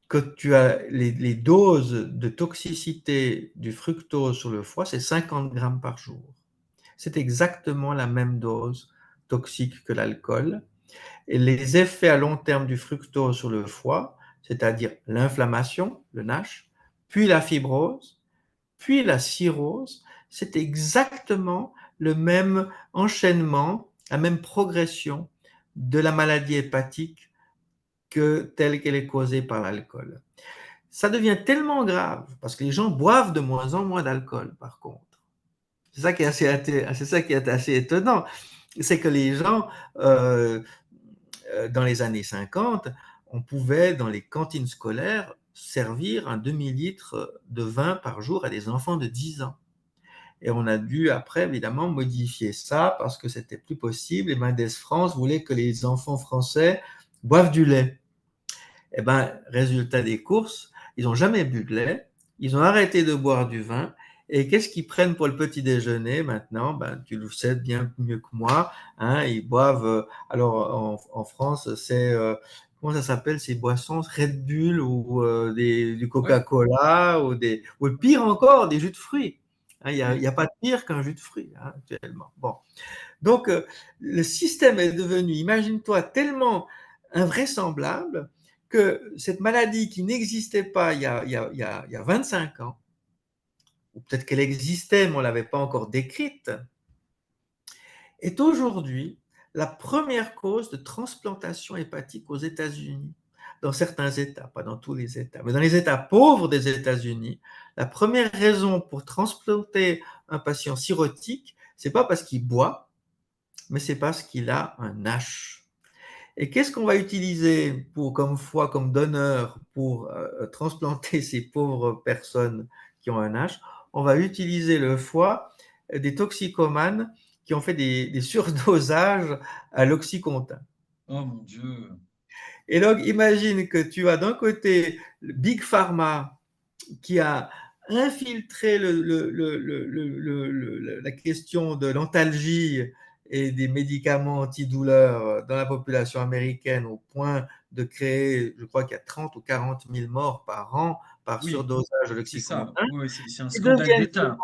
que tu as les doses de toxicité du fructose sur le foie, c'est 50 grammes par jour. C'est exactement la même dose toxique que l'alcool. Et les effets à long terme du fructose sur le foie, c'est-à-dire l'inflammation, le NASH, puis la fibrose, puis la cirrhose, c'est exactement le même enchaînement, la même progression de la maladie hépatique que telle qu'elle est causée par l'alcool. Ça devient tellement grave parce que les gens boivent de moins en moins d'alcool, par contre. C'est ça qui est assez étonnant. C'est que les gens, dans les années 50, on pouvait, dans les cantines scolaires, servir un demi-litre de vin par jour à des enfants de 10 ans. Et on a dû après, évidemment, modifier ça parce que c'était plus possible. Et Mendes France voulait que les enfants français boivent du lait. Et ben, résultat des courses, ils n'ont jamais bu de lait, ils ont arrêté de boire du vin. Et qu'est-ce qu'ils prennent pour le petit déjeuner maintenant? Ben, tu le sais bien mieux que moi. Hein, ils boivent. Alors en France, c'est comment ça s'appelle ces boissons? Red Bull ou du Ouais. Coca-Cola ou pire encore, des jus de fruits. Hein, il Mm. n'y a pas de pire qu'un jus de fruits hein, actuellement. Bon. Donc, le système est devenu, imagine-toi, tellement invraisemblable que cette maladie qui n'existait pas il y a 25 ans, ou peut-être qu'elle existait, mais on ne l'avait pas encore décrite, est aujourd'hui la première cause de transplantation hépatique aux États-Unis. Dans certains États, pas dans tous les États, mais dans les États pauvres des États-Unis, la première raison pour transplanter un patient cirrhotique, c'est pas parce qu'il boit, mais c'est parce qu'il a un H. Et qu'est-ce qu'on va utiliser comme foie, comme donneur pour transplanter ces pauvres personnes qui ont un H? On va utiliser le foie des toxicomanes qui ont fait des surdosages à l'oxycontin. Oh mon Dieu. Et donc, imagine que tu as d'un côté le Big Pharma qui a infiltré la question de l'antalgie et des médicaments antidouleurs dans la population américaine au point de créer, je crois qu'il y a 30 ou 40 000 morts par an par Oui, surdosage de c'est ça. l'oxycontin. Oui, c'est un Et scandale d'État.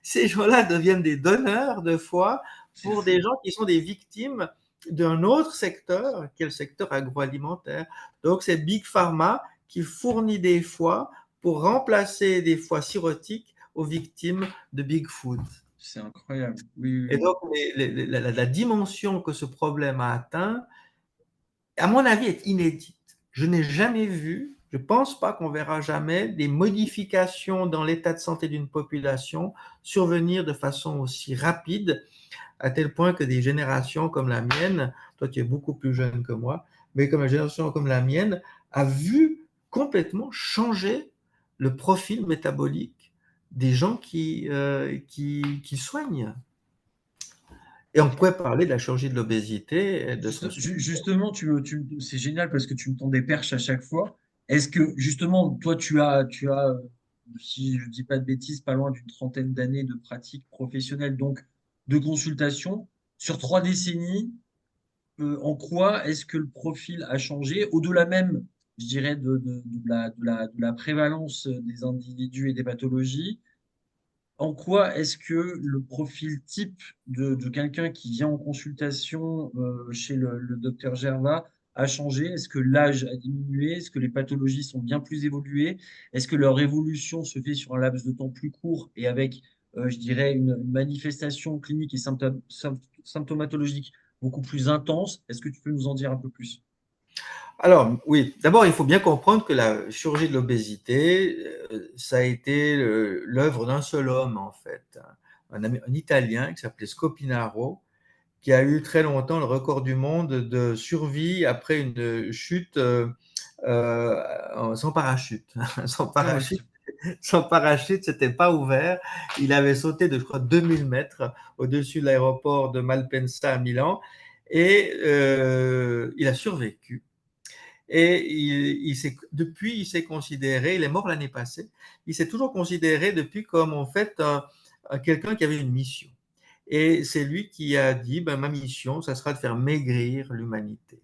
ces gens-là deviennent des donneurs de foie C'est pour des fou. gens qui sont des victimes d'un autre secteur, qui est le secteur agroalimentaire. Donc, c'est Big Pharma qui fournit des foies pour remplacer des foies cirrhotiques aux victimes de Big Food. C'est incroyable. Oui, oui, Et oui. donc, la dimension que ce problème a atteint, à mon avis, est inédite. Je n'ai jamais vu, je ne pense pas qu'on verra jamais des modifications dans l'état de santé d'une population survenir de façon aussi rapide, à tel point que des générations comme la mienne, toi tu es beaucoup plus jeune que moi, mais comme une génération comme la mienne, a vu complètement changer le profil métabolique des gens qui soignent. Et on pourrait parler de la chirurgie de l'obésité et de son succès. Justement, c'est génial parce que tu me tends des perches à chaque fois. Est-ce que justement, toi, si je dis pas de bêtises, pas loin d'une trentaine d'années de pratique professionnelle, donc de consultation, sur 3 décennies, en quoi est-ce que le profil a changé, au-delà même, je dirais, de la prévalence des individus et des pathologies? En quoi est-ce que le profil type de quelqu'un qui vient en consultation chez le docteur Gerva a changé? Est-ce que l'âge a diminué? Est-ce que les pathologies sont bien plus évoluées? Est-ce que leur évolution se fait sur un laps de temps plus court et avec, je dirais, une manifestation clinique et symptomatologique beaucoup plus intense? Est-ce que tu peux nous en dire un peu plus? Alors, oui, d'abord, il faut bien comprendre que la chirurgie de l'obésité, ça a été l'œuvre d'un seul homme, en fait, un Italien qui s'appelait Scopinaro, qui a eu très longtemps le record du monde de survie après une chute sans parachute. Sans Ah ouais, parachute, son parachute s'était pas ouvert. Il avait sauté de, je crois, 2000 mètres au-dessus de l'aéroport de Malpensa à Milan et il a survécu. Et depuis, il s'est considéré, il est mort l'année passée, il s'est toujours considéré depuis comme en fait quelqu'un qui avait une mission. Et c'est lui qui a dit, ma mission, ça sera de faire maigrir l'humanité.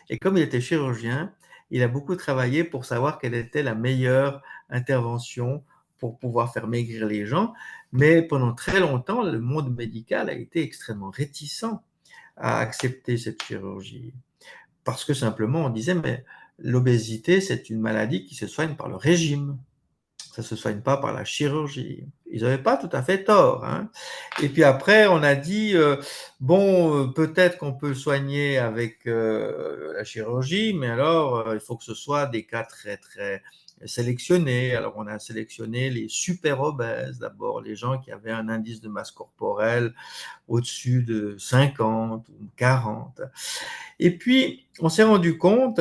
Et comme il était chirurgien, il a beaucoup travaillé pour savoir quelle était la meilleure intervention pour pouvoir faire maigrir les gens. Mais pendant très longtemps, le monde médical a été extrêmement réticent à accepter cette chirurgie. Parce que simplement, on disait, mais l'obésité, c'est une maladie qui se soigne par le régime. Ça ne se soigne pas par la chirurgie. Ils n'avaient pas tout à fait tort, hein. Et puis après, on a dit, bon, peut-être qu'on peut le soigner avec la chirurgie, mais alors, il faut que ce soit des cas très, très sélectionnés. Alors, on a sélectionné les super obèses, d'abord, les gens qui avaient un indice de masse corporelle au-dessus de 50 ou 40. Et puis, on s'est rendu compte,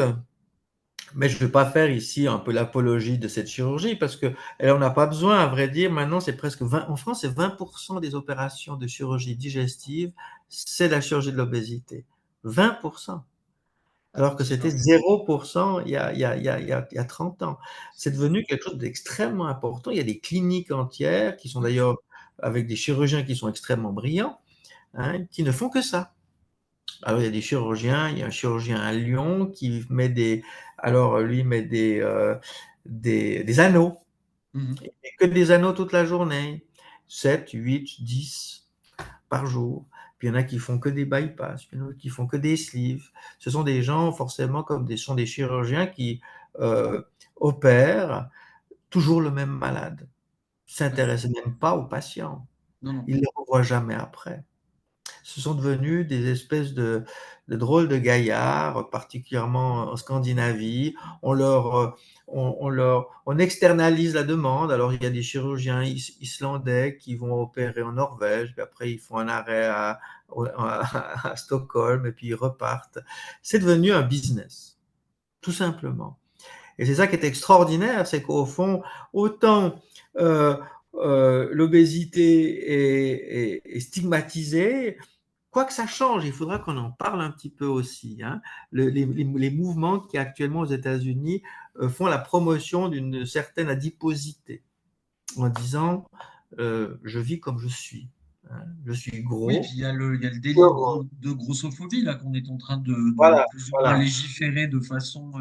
mais je ne vais pas faire ici un peu l'apologie de cette chirurgie parce que elle en a pas besoin, à vrai dire. Maintenant, c'est presque 20, en France, c'est 20% des opérations de chirurgie digestive, c'est la chirurgie de l'obésité. 20%. Alors que C'est c'était énorme. 0% il y a 30 ans. C'est devenu quelque chose d'extrêmement important. Il y a des cliniques entières qui sont d'ailleurs avec des chirurgiens qui sont extrêmement brillants, hein, qui ne font que ça. Alors, il y a des chirurgiens, il y a un chirurgien à Lyon qui met alors lui met des anneaux, Mhm. il met que des anneaux toute la journée, 7, 8, 10 par jour. Puis il y en a qui font que des bypass, puis il y en a qui font que des sleeves. Ce sont des gens forcément sont des chirurgiens qui euh, opèrent toujours le même malade, ne Ouais. s'intéressent même pas aux patients, Non, non. ils ne les revoient jamais après. Ce sont devenus des espèces de drôles de gaillards, particulièrement en Scandinavie. On externalise la demande. Alors, il y a des chirurgiens islandais qui vont opérer en Norvège, puis après, ils font un arrêt à Stockholm, et puis ils repartent. C'est devenu un business, tout simplement. Et c'est ça qui est extraordinaire, c'est qu'au fond, autant euh, l'obésité est stigmatisée, quoi que ça change, il faudra qu'on en parle un petit peu aussi, hein. Les mouvements qui actuellement aux États-Unis font la promotion d'une certaine adiposité en disant je vis comme je suis, hein. Je suis Oui, et puis gros. il y a le délit de grossophobie là qu'on est en train de Voilà, plus ou moins voilà. légiférer de façon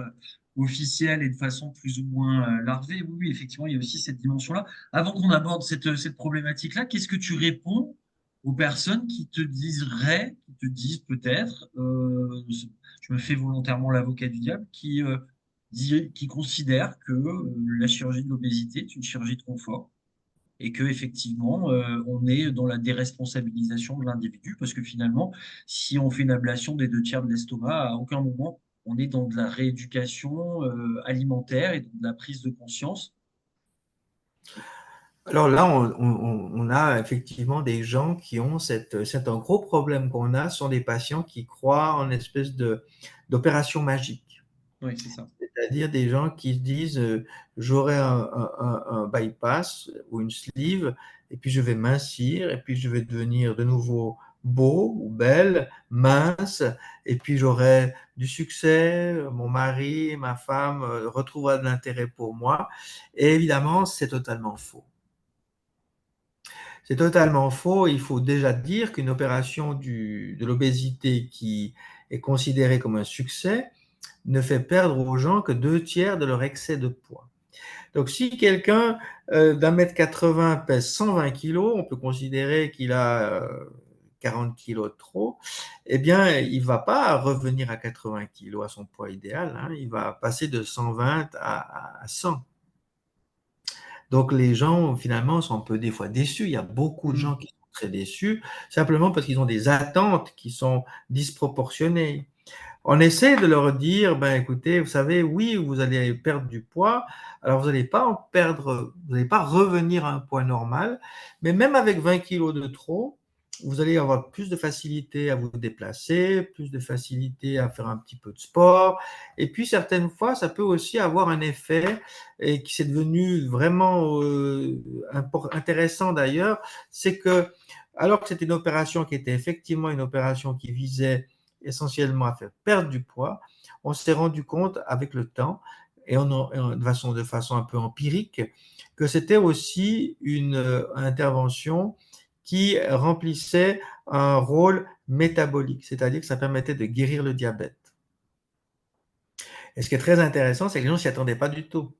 officielle et de façon plus ou moins larvée. Oui, oui, effectivement, il y a aussi cette dimension-là. Avant qu'on aborde cette problématique-là, qu'est-ce que tu réponds aux personnes qui te diseraient, qui te disent peut-être, je me fais volontairement l'avocat du diable, qui considèrent que la chirurgie de l'obésité est une chirurgie de confort et que effectivement on est dans la déresponsabilisation de l'individu parce que finalement si on fait une ablation des deux tiers de l'estomac à aucun moment on est dans de la rééducation alimentaire et de la prise de conscience. Alors là, on a effectivement des gens qui ont c'est un gros problème qu'on a, ce sont des patients qui croient en une espèce d'opération magique. Oui, c'est ça. C'est-à-dire des gens qui se disent j'aurai un bypass ou une sleeve, et puis je vais mincir, et puis je vais devenir de nouveau beau ou belle, mince, et puis j'aurai du succès, mon mari, ma femme retrouvera de l'intérêt pour moi. Et évidemment, c'est totalement faux. C'est totalement faux. Il faut déjà dire qu'une opération de l'obésité qui est considérée comme un succès ne fait perdre aux gens que 2 tiers de leur excès de poids. Donc, si quelqu'un d'un mètre 80 pèse 120 kilos, on peut considérer qu'il a 40 kilos de trop, eh bien, il ne va pas revenir à 80 kilos, à son poids idéal, hein. Il va passer de 120 à 100. Donc les gens, finalement, sont un peu des fois déçus. Il y a beaucoup de gens Mm. qui sont très déçus, simplement parce qu'ils ont des attentes qui sont disproportionnées. On essaie de leur dire, ben écoutez, vous savez, oui, vous allez perdre du poids, alors vous n'allez pas en perdre, vous n'allez pas revenir à un poids normal, mais même avec 20 kilos de trop, vous allez avoir plus de facilité à vous déplacer, plus de facilité à faire un petit peu de sport, et puis certaines fois, ça peut aussi avoir un effet, et qui s'est devenu vraiment intéressant d'ailleurs, c'est que, alors que c'était une opération qui était effectivement une opération qui visait essentiellement à faire perdre du poids, on s'est rendu compte avec le temps et de façon un peu empirique que c'était aussi une intervention qui remplissait un rôle métabolique, c'est-à-dire que ça permettait de guérir le diabète. Et ce qui est très intéressant, c'est que les gens ne s'y attendaient pas du tout.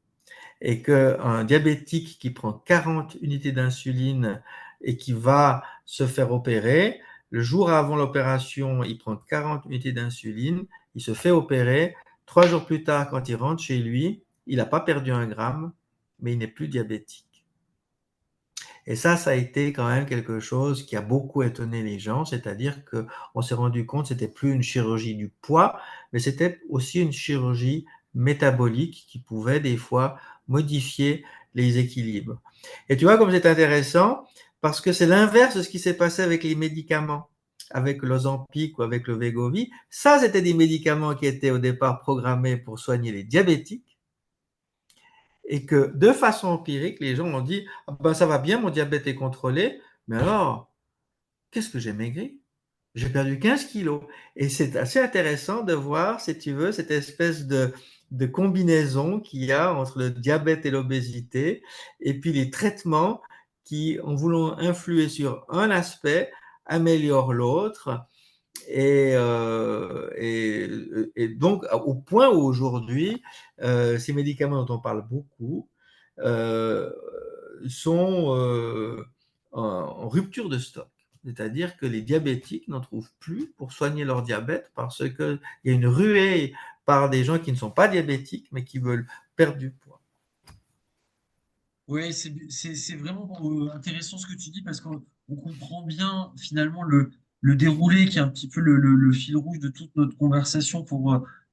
Et qu'un diabétique qui prend 40 unités d'insuline et qui va se faire opérer, le jour avant l'opération, il prend 40 unités d'insuline, il se fait opérer. 3 jours plus tard, quand il rentre chez lui, il n'a pas perdu un gramme, mais il n'est plus diabétique. Et ça a été quand même quelque chose qui a beaucoup étonné les gens, c'est-à-dire qu'on s'est rendu compte que c'était plus une chirurgie du poids, mais c'était aussi une chirurgie métabolique qui pouvait des fois modifier les équilibres. Et tu vois comme c'est intéressant, parce que c'est l'inverse de ce qui s'est passé avec les médicaments, avec l'Ozempic ou avec le Wegovy. Ça, c'était des médicaments qui étaient au départ programmés pour soigner les diabétiques, et que de façon empirique, les gens ont dit ah ben, ça va bien, mon diabète est contrôlé, mais alors, qu'est-ce que j'ai maigri? J'ai perdu 15 kilos. Et c'est assez intéressant de voir, si tu veux, cette espèce de combinaison qu'il y a entre le diabète et l'obésité, et puis les traitements qui, en voulant influer sur un aspect, améliorent l'autre. Et donc, au point où aujourd'hui, ces médicaments dont on parle beaucoup euh, sont en rupture de stock. C'est-à-dire que les diabétiques n'en trouvent plus pour soigner leur diabète parce qu'il y a une ruée par des gens qui ne sont pas diabétiques mais qui veulent perdre du poids. Oui, c'est vraiment intéressant ce que tu dis parce qu'on comprend bien finalement le déroulé qui est un petit peu le fil rouge de toute notre conversation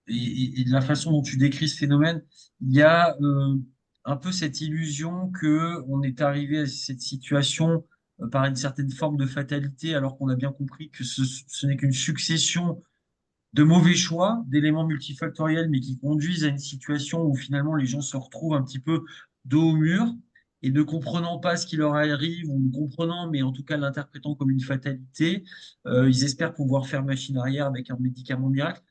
et de la façon dont tu décris ce phénomène. Il y a un peu cette illusion que on est arrivé à cette situation par une certaine forme de fatalité alors qu'on a bien compris que ce n'est qu'une succession de mauvais choix, d'éléments multifactoriels, mais qui conduisent à une situation où finalement les gens se retrouvent un petit peu dos au mur et ne comprenant pas ce qui leur arrive, ou ne comprenant, mais en tout cas l'interprétant comme une fatalité, ils espèrent pouvoir faire machine arrière avec un médicament miracle.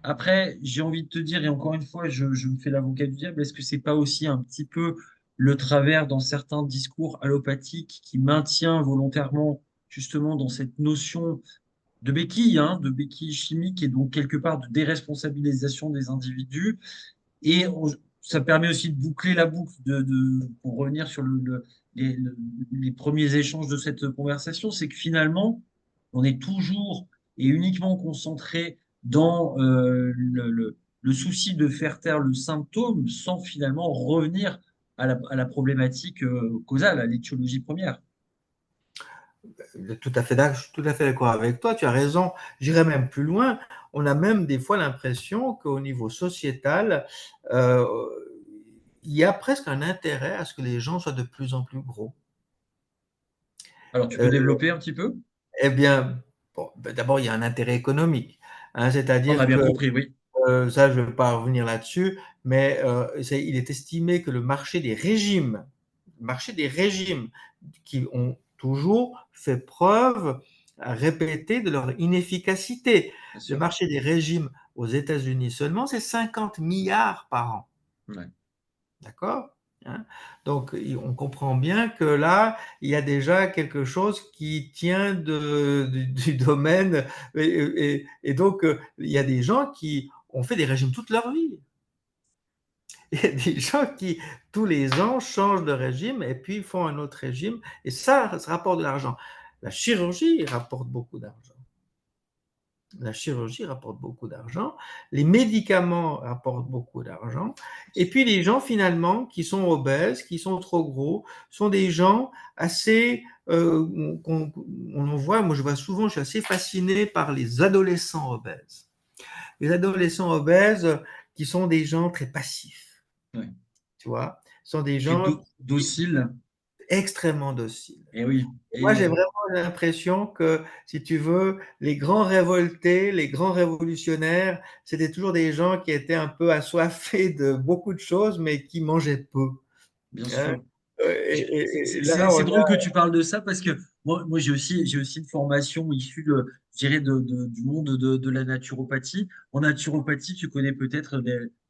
Après, j'ai envie de te dire, et encore une fois, je me fais l'avocat du diable, est-ce que c'est pas aussi un petit peu le travers dans certains discours allopathiques qui maintient volontairement justement dans cette notion de béquille chimique et donc quelque part de déresponsabilisation des individus. Et ça permet aussi de boucler la boucle, pour revenir sur les premiers échanges de cette conversation, c'est que finalement, on est toujours et uniquement concentré dans le souci de faire taire le symptôme sans finalement revenir à la problématique causale, à l'étiologie première. Je suis tout à fait d'accord avec toi, tu as raison. J'irais même plus loin. On a même des fois l'impression qu'au niveau sociétal, euh, il y a presque un intérêt à ce que les gens soient de plus en plus gros. Alors, tu peux Euh, développer un petit peu? eh bien, bon, ben, d'abord, il y a un intérêt économique, hein, On a c'est-à-dire bien que compris, oui. ça, je ne vais pas revenir là-dessus, mais il est estimé que le marché des régimes qui ont toujours fait preuve à répéter de leur inefficacité. Bien Le sûr. marché des régimes aux États-Unis seulement, c'est 50 milliards par an. Ouais. D'accord? Hein. Donc, on comprend bien que là, il y a déjà quelque chose qui tient du domaine. Et donc, il y a des gens qui ont fait des régimes toute leur vie. Il y a des gens qui, tous les ans, changent de régime et puis font un autre régime. Et ça rapporte de l'argent. La chirurgie rapporte beaucoup d'argent. La chirurgie rapporte beaucoup d'argent, les médicaments rapportent beaucoup d'argent, et puis les gens finalement qui sont obèses, qui sont trop gros, sont des gens assez, on en voit, moi je vois souvent, je suis assez fasciné par les adolescents obèses. Les adolescents obèses qui sont des gens très passifs, Ouais. tu vois, sont des Très gens docile. extrêmement dociles. Et oui. Moi, j'ai Et vraiment l'impression que, si tu veux, les grands révoltés, les grands révolutionnaires, c'était toujours des gens qui étaient un peu assoiffés de beaucoup de choses, mais qui mangeaient peu. bien Hein. sûr. Et là, on C'est drôle a que tu parles de ça parce que moi j'ai aussi une formation issue je dirais du monde de la naturopathie. En naturopathie, tu connais peut-être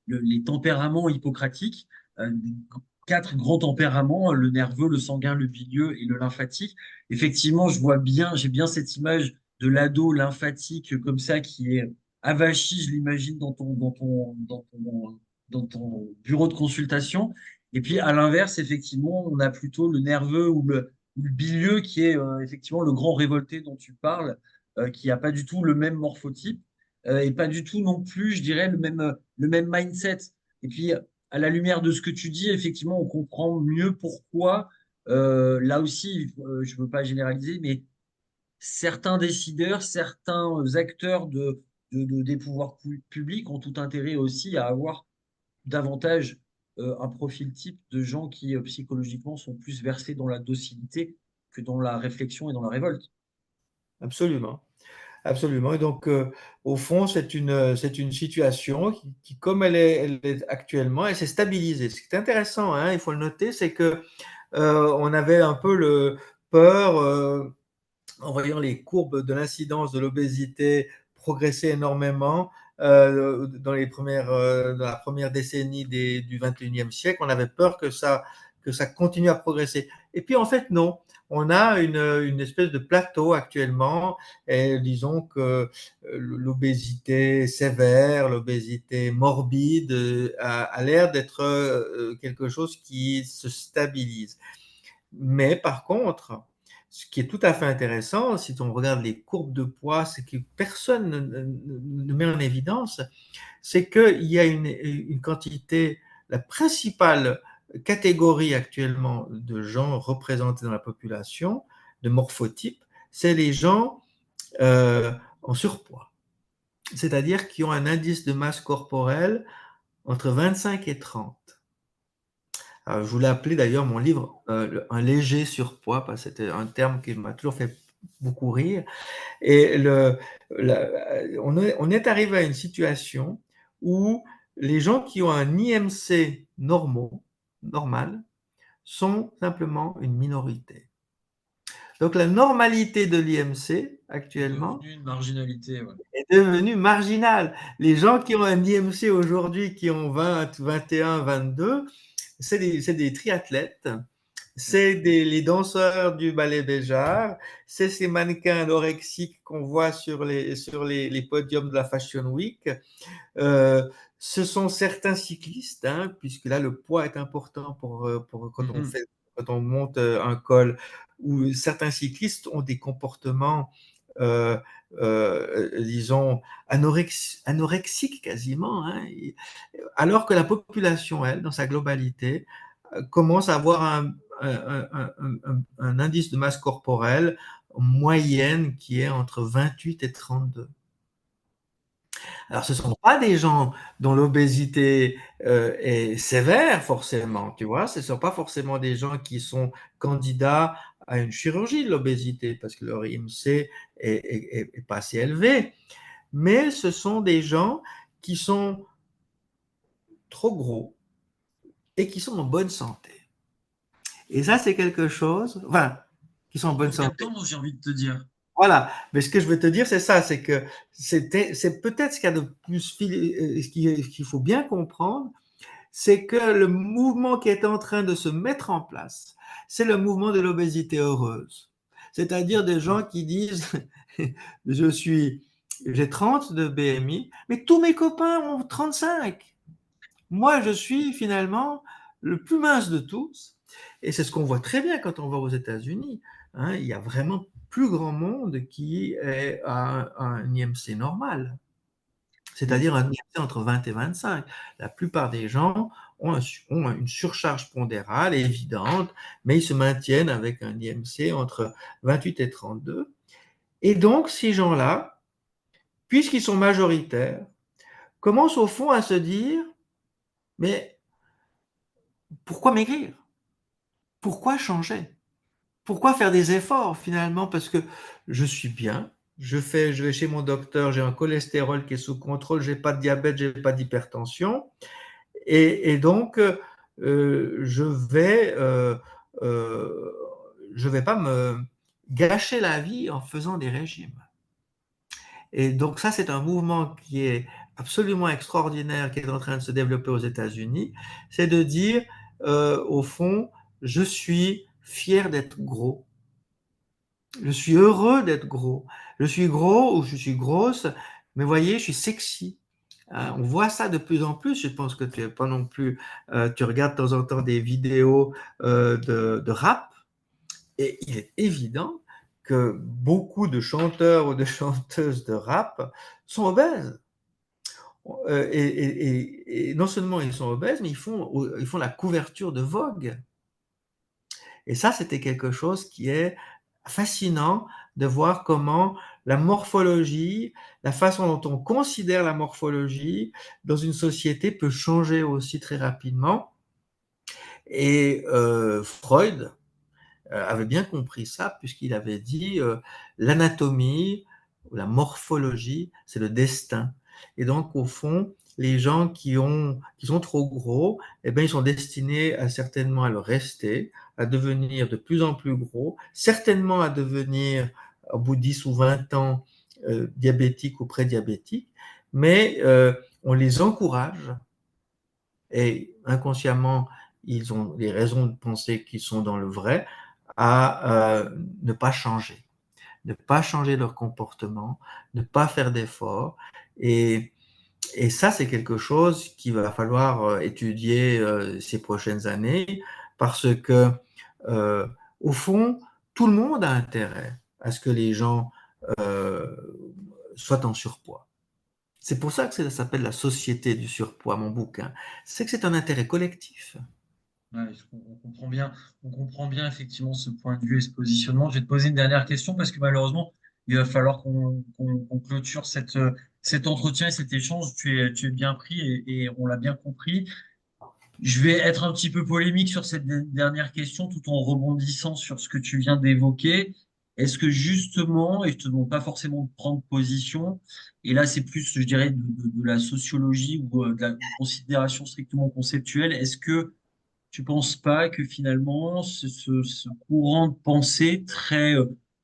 les tempéraments hippocratiques, des quatre grands tempéraments, le nerveux, le sanguin, le bilieux et le lymphatique. Effectivement, j'ai bien cette image de l'ado lymphatique comme ça qui est avachi, je l'imagine, dans ton bureau de consultation. Et puis, à l'inverse, effectivement, on a plutôt le nerveux ou le bilieux qui est effectivement le grand révolté dont tu parles, qui n'a pas du tout le même morphotype et pas du tout non plus, je dirais, le même mindset. Et puis, à la lumière de ce que tu dis, effectivement, on comprend mieux pourquoi, là aussi, je ne veux pas généraliser, mais certains décideurs, certains acteurs des pouvoirs publics ont tout intérêt aussi à avoir davantage un profil type de gens qui psychologiquement sont plus versés dans la docilité que dans la réflexion et dans la révolte. Absolument. Absolument. Et donc, au fond, c'est une situation comme elle est actuellement, elle s'est stabilisée. Ce qui est intéressant, hein, il faut le noter, c'est que on avait un peu le peur, en voyant les courbes de l'incidence de l'obésité progresser énormément dans la première décennie du 21e siècle. On avait peur que ça continue à progresser. Et puis en fait, non. On a une espèce de plateau actuellement, et disons que l'obésité sévère, l'obésité morbide a l'air d'être quelque chose qui se stabilise. Mais par contre, ce qui est tout à fait intéressant, si on regarde les courbes de poids, ce que personne ne met en évidence, c'est qu'il y a une quantité, la principale catégorie actuellement de gens représentés dans la population, de morphotypes, c'est les gens en surpoids, c'est-à-dire qui ont un indice de masse corporelle entre 25 et 30. Je voulais appeler d'ailleurs mon livre un léger surpoids, parce que c'était un terme qui m'a toujours fait beaucoup rire. Et on est arrivé à une situation où les gens qui ont un IMC normal sont simplement une minorité. Donc la normalité de l'IMC C'est actuellement devenu une marginalité. Ouais. est devenue marginale. Les gens qui ont un IMC aujourd'hui, qui ont 20, 21, 22, c'est des triathlètes, c'est les danseurs du ballet Béjart, c'est ces mannequins anorexiques qu'on voit sur les podiums de la Fashion Week. Euh, Ce sont certains cyclistes, hein, puisque là le poids est important pour Mhm. quand on monte un col, où certains cyclistes ont des comportements, euh, disons, anorexiques quasiment, hein, alors que la population, elle, dans sa globalité, commence à avoir un indice de masse corporelle moyenne qui est entre 28 et 32. Alors, ce ne sont pas des gens dont l'obésité est sévère, forcément, tu vois, ce ne sont pas forcément des gens qui sont candidats à une chirurgie de l'obésité, parce que leur IMC est pas assez élevé, mais ce sont des gens qui sont trop gros et qui sont en bonne santé. Et ça, c'est quelque chose, enfin, qui sont en Qui bonne ont bien santé. tendance, j'ai envie de te dire. Voilà, mais ce que je veux te dire, c'est ça, c'est que c'est peut-être ce qu'il y a de plus, ce qu'il faut bien comprendre, c'est que le mouvement qui est en train de se mettre en place, c'est le mouvement de l'obésité heureuse. C'est-à-dire des gens qui disent, je suis, j'ai 30 de BMI, mais tous mes copains ont 35. Moi, je suis finalement le plus mince de tous. Et c'est ce qu'on voit très bien quand on va aux États-Unis. Hein, il y a vraiment plus grand monde qui est à un IMC normal, Mm. c'est-à-dire un IMC entre 20 et 25. La plupart des gens ont une surcharge pondérale évidente, mais ils se maintiennent avec un IMC entre 28 et 32. Et donc, ces gens-là, puisqu'ils sont majoritaires, commencent au fond à se dire, mais pourquoi maigrir? Pourquoi changer? Pourquoi faire des efforts finalement? Parce que je suis bien, je vais chez mon docteur, j'ai un cholestérol qui est sous contrôle, j'ai pas de diabète, j'ai pas d'hypertension, et donc euh, je vais pas me gâcher la vie en faisant des régimes. Et donc ça, c'est un mouvement qui est absolument extraordinaire, qui est en train de se développer aux États-Unis, c'est de dire, au fond, je suis fier d'être gros, je suis heureux d'être gros, je suis gros ou je suis grosse, mais voyez, je suis sexy. On voit ça de plus en plus. Je pense que tu es pas non plus. Tu regardes de temps en temps des vidéos de rap, et il est évident que beaucoup de chanteurs ou de chanteuses de rap sont obèses. Et non seulement ils sont obèses, mais ils font la couverture de Vogue. Et ça, c'était quelque chose qui est fascinant de voir comment la morphologie, la façon dont on considère la morphologie dans une société peut changer aussi très rapidement. Et Freud avait bien compris ça puisqu'il avait dit l'anatomie ou la morphologie, c'est le destin. Et donc, au fond, les gens qui sont trop gros, eh bien, ils sont destinés à certainement à le rester, à devenir de plus en plus gros, certainement à devenir, au bout de 10 ou 20 ans, diabétiques ou prédiabétiques, mais on les encourage et inconsciemment, ils ont des raisons de penser qu'ils sont dans le vrai, à ne pas changer leur comportement, ne pas faire d'efforts. Et, et ça, c'est quelque chose qu'il va falloir étudier ces prochaines années parce que, euh, au fond, tout le monde a intérêt à ce que les gens euh, soient en surpoids. C'est pour ça que ça s'appelle la société du surpoids, mon bouquin. C'est que c'est un intérêt collectif. Ouais, on comprend bien effectivement ce point de vue et ce positionnement. Je vais te poser une dernière question parce que malheureusement, il va falloir qu'on clôture cet entretien et cet échange. Tu es bien pris et on l'a bien compris. Je vais être un petit peu polémique sur cette dernière question tout en rebondissant sur ce que tu viens d'évoquer. Est-ce que justement, et je te demande pas forcément de prendre position, et là c'est plus, je dirais, de la sociologie ou de la considération strictement conceptuelle, est-ce que tu penses pas que finalement ce courant de pensée très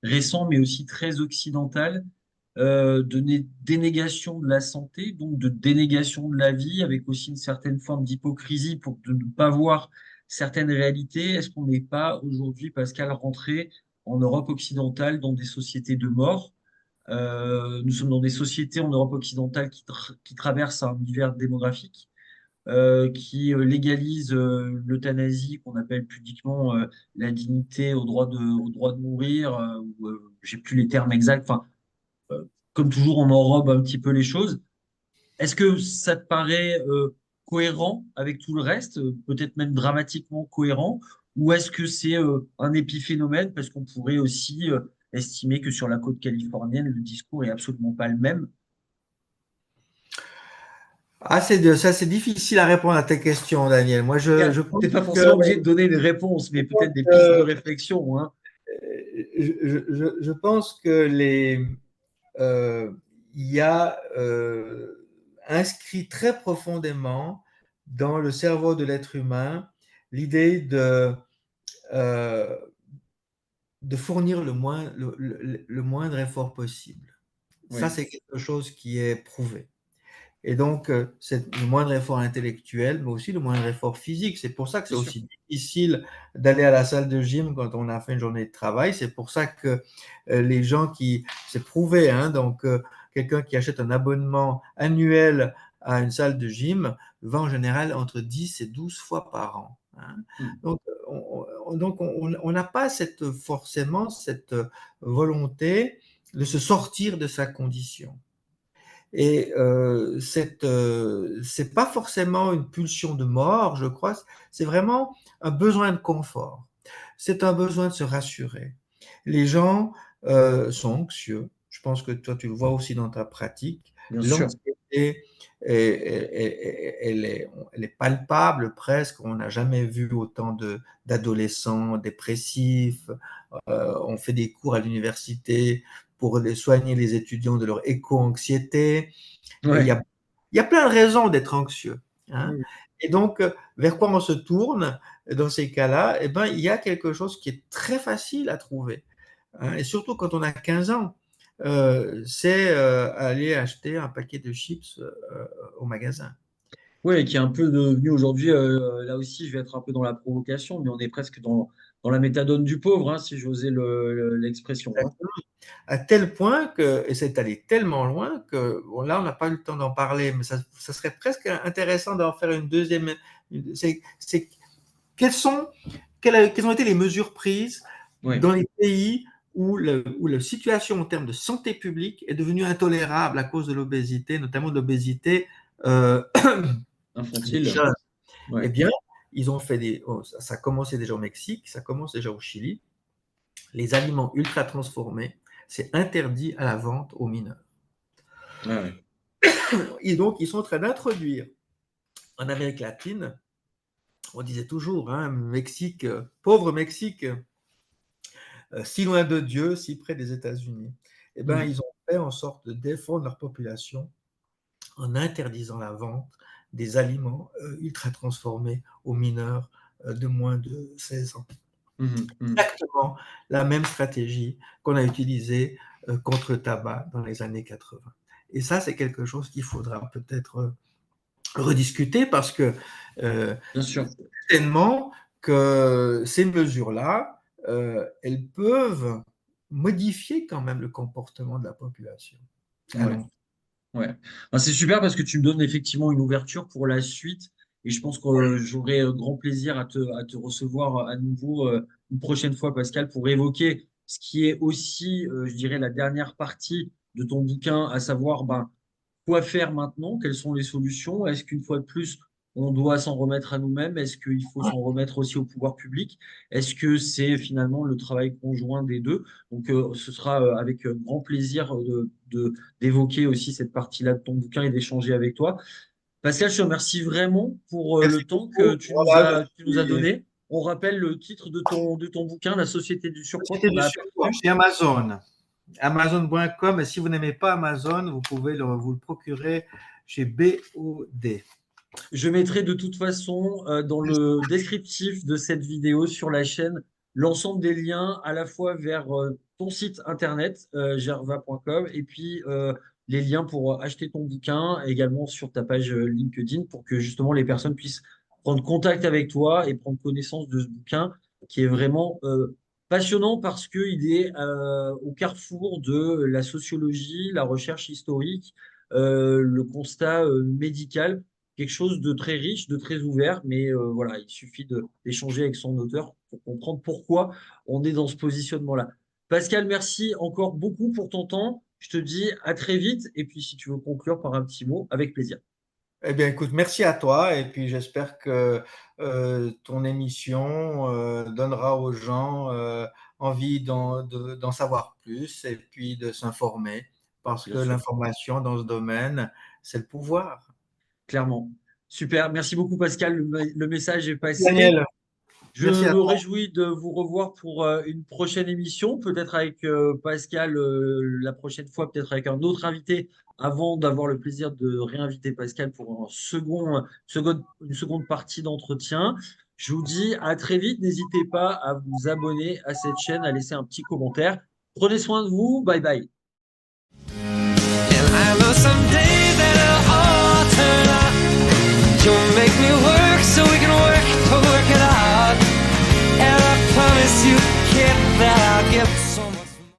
récent, mais aussi très occidental, dénégation de la santé, donc de dénégation de la vie, avec aussi une certaine forme d'hypocrisie pour de ne pas voir certaines réalités, est-ce qu'on n'est pas aujourd'hui, Pascal, rentré en Europe occidentale dans des sociétés de mort? Nous sommes dans des sociétés en Europe occidentale qui traversent un hiver démographique qui légalise l'euthanasie, qu'on appelle pudiquement la dignité au droit de mourir, j'ai plus les termes exacts, enfin, euh, comme toujours, on enrobe un petit peu les choses. Est-ce que ça te paraît cohérent avec tout le reste, peut-être même dramatiquement cohérent, ou est-ce que c'est un épiphénomène, parce qu'on pourrait aussi estimer que sur la côte californienne, le discours est absolument pas le même. Ah, ça, c'est difficile à répondre à ta question, Daniel. Moi, je pense T'es pas que, forcément obligé de donner une réponse, mais peut-être des pistes de euh, réflexion, hein. je pense que euh, il y a inscrit très profondément dans le cerveau de l'être humain l'idée euh, de fournir le moindre effort possible. Ça, Oui, c'est quelque chose qui est prouvé. Et donc, c'est le moindre effort intellectuel, mais aussi le moindre effort physique. C'est pour ça que c'est bien sûr. aussi difficile d'aller à la salle de gym quand on a fait une journée de travail. C'est pour ça que les gens qui, c'est prouvé, hein, donc quelqu'un qui achète un abonnement annuel à une salle de gym va en général entre 10 et 12 fois par an, hein. Hmm. Donc, on n'a pas forcément cette volonté de se sortir de sa condition. Et c'est pas forcément une pulsion de mort, je crois, c'est vraiment un besoin de confort. C'est un besoin de se rassurer. Les gens sont anxieux. Je pense que toi, tu le vois aussi dans ta pratique. Bien sûr. L'anxiété, elle est palpable presque. On n'a jamais vu autant d'adolescents dépressifs. On fait des cours à l'université pour soigner les étudiants de leur éco-anxiété. Et Ouais. il y a plein de raisons d'être anxieux, hein. Hmm. Et donc, vers quoi on se tourne dans ces cas-là? Eh ben, il y a quelque chose qui est très facile à trouver, hein. Et surtout quand on a 15 ans, c'est aller acheter un paquet de chips au magasin. Ouais, qui est un peu devenu aujourd'hui, là aussi, je vais être un peu dans la provocation, mais on est presque dans la méthadone du pauvre, hein, si j'osais l'expression. Hein. Exactement. À tel point que, et c'est allé tellement loin que, bon, là, on n'a pas eu le temps d'en parler, mais ça serait presque intéressant d'en faire une deuxième. C'est quelles ont été les mesures prises Ouais, dans les pays où la situation en termes de santé publique est devenue intolérable à cause de l'obésité, notamment de l'obésité des infantile. jeunes. Eh Ouais. bien, ils ont fait ça a commencé déjà au Mexique, ça commence déjà au Chili. Les aliments ultra transformés, c'est interdit à la vente aux mineurs. Ah ouais. Et donc, ils sont en train d'introduire en Amérique latine, on disait toujours, hein, Mexique, pauvre Mexique, si loin de Dieu, si près des États-Unis. Eh bien, Mhm. ils ont fait en sorte de défendre leur population en interdisant la vente des aliments ultra transformés aux mineurs de moins de 16 ans. Mhm. Mhm. Exactement la même stratégie qu'on a utilisée contre le tabac dans les années 80. Et ça, c'est quelque chose qu'il faudra peut-être rediscuter parce que Bien sûr. certainement que ces mesures-là, elles peuvent modifier quand même le comportement de la population. Ouais. Allons. Ouais. Ben, c'est super parce que tu me donnes effectivement une ouverture pour la suite et je pense que j'aurai grand plaisir à te recevoir à nouveau une prochaine fois, Pascal, pour évoquer ce qui est aussi, je dirais, la dernière partie de ton bouquin, à savoir ben, quoi faire maintenant, quelles sont les solutions, est-ce qu'une fois de plus, on doit s'en remettre à nous-mêmes, est-ce qu'il faut s'en remettre aussi au pouvoir public, est-ce que c'est finalement le travail conjoint des deux? Donc, ce sera avec grand plaisir d'évoquer aussi cette partie-là de ton bouquin et d'échanger avec toi. Pascal, je te remercie vraiment pour Merci le temps beaucoup. que Voilà, tu nous as je suis donné. On rappelle le titre de ton bouquin, La Société du surpoids Société qu'on du a surpoids aperçu. chez Amazon. Amazon.com. Et si vous n'aimez pas Amazon, vous pouvez vous le procurer chez BOD. Je mettrai de toute façon dans le descriptif de cette vidéo sur la chaîne l'ensemble des liens à la fois vers ton site internet gerva.com et puis les liens pour acheter ton bouquin également sur ta page LinkedIn pour que justement les personnes puissent prendre contact avec toi et prendre connaissance de ce bouquin qui est vraiment passionnant parce qu'il est au carrefour de la sociologie, la recherche historique, le constat médical quelque chose de très riche, de très ouvert, mais voilà, il suffit d'échanger avec son auteur pour comprendre pourquoi on est dans ce positionnement-là. Pascal, merci encore beaucoup pour ton temps. Je te dis à très vite, et puis si tu veux conclure par un petit mot, avec plaisir. Eh bien, écoute, merci à toi et puis j'espère que ton émission donnera aux gens envie d'en savoir plus et puis de s'informer parce Bien que sûr, l'information dans ce domaine, c'est le pouvoir. clairement. Super, merci beaucoup Pascal, le message est passé. Daniel, Je merci à me toi. réjouis de vous revoir pour une prochaine émission, peut-être avec Pascal la prochaine fois, peut-être avec un autre invité, avant d'avoir le plaisir de réinviter Pascal pour une seconde partie d'entretien. Je vous dis à très vite. N'hésitez pas à vous abonner à cette chaîne, à laisser un petit commentaire. Prenez soin de vous. Bye bye. And I know someday that it'll all turn out. You'll make me work.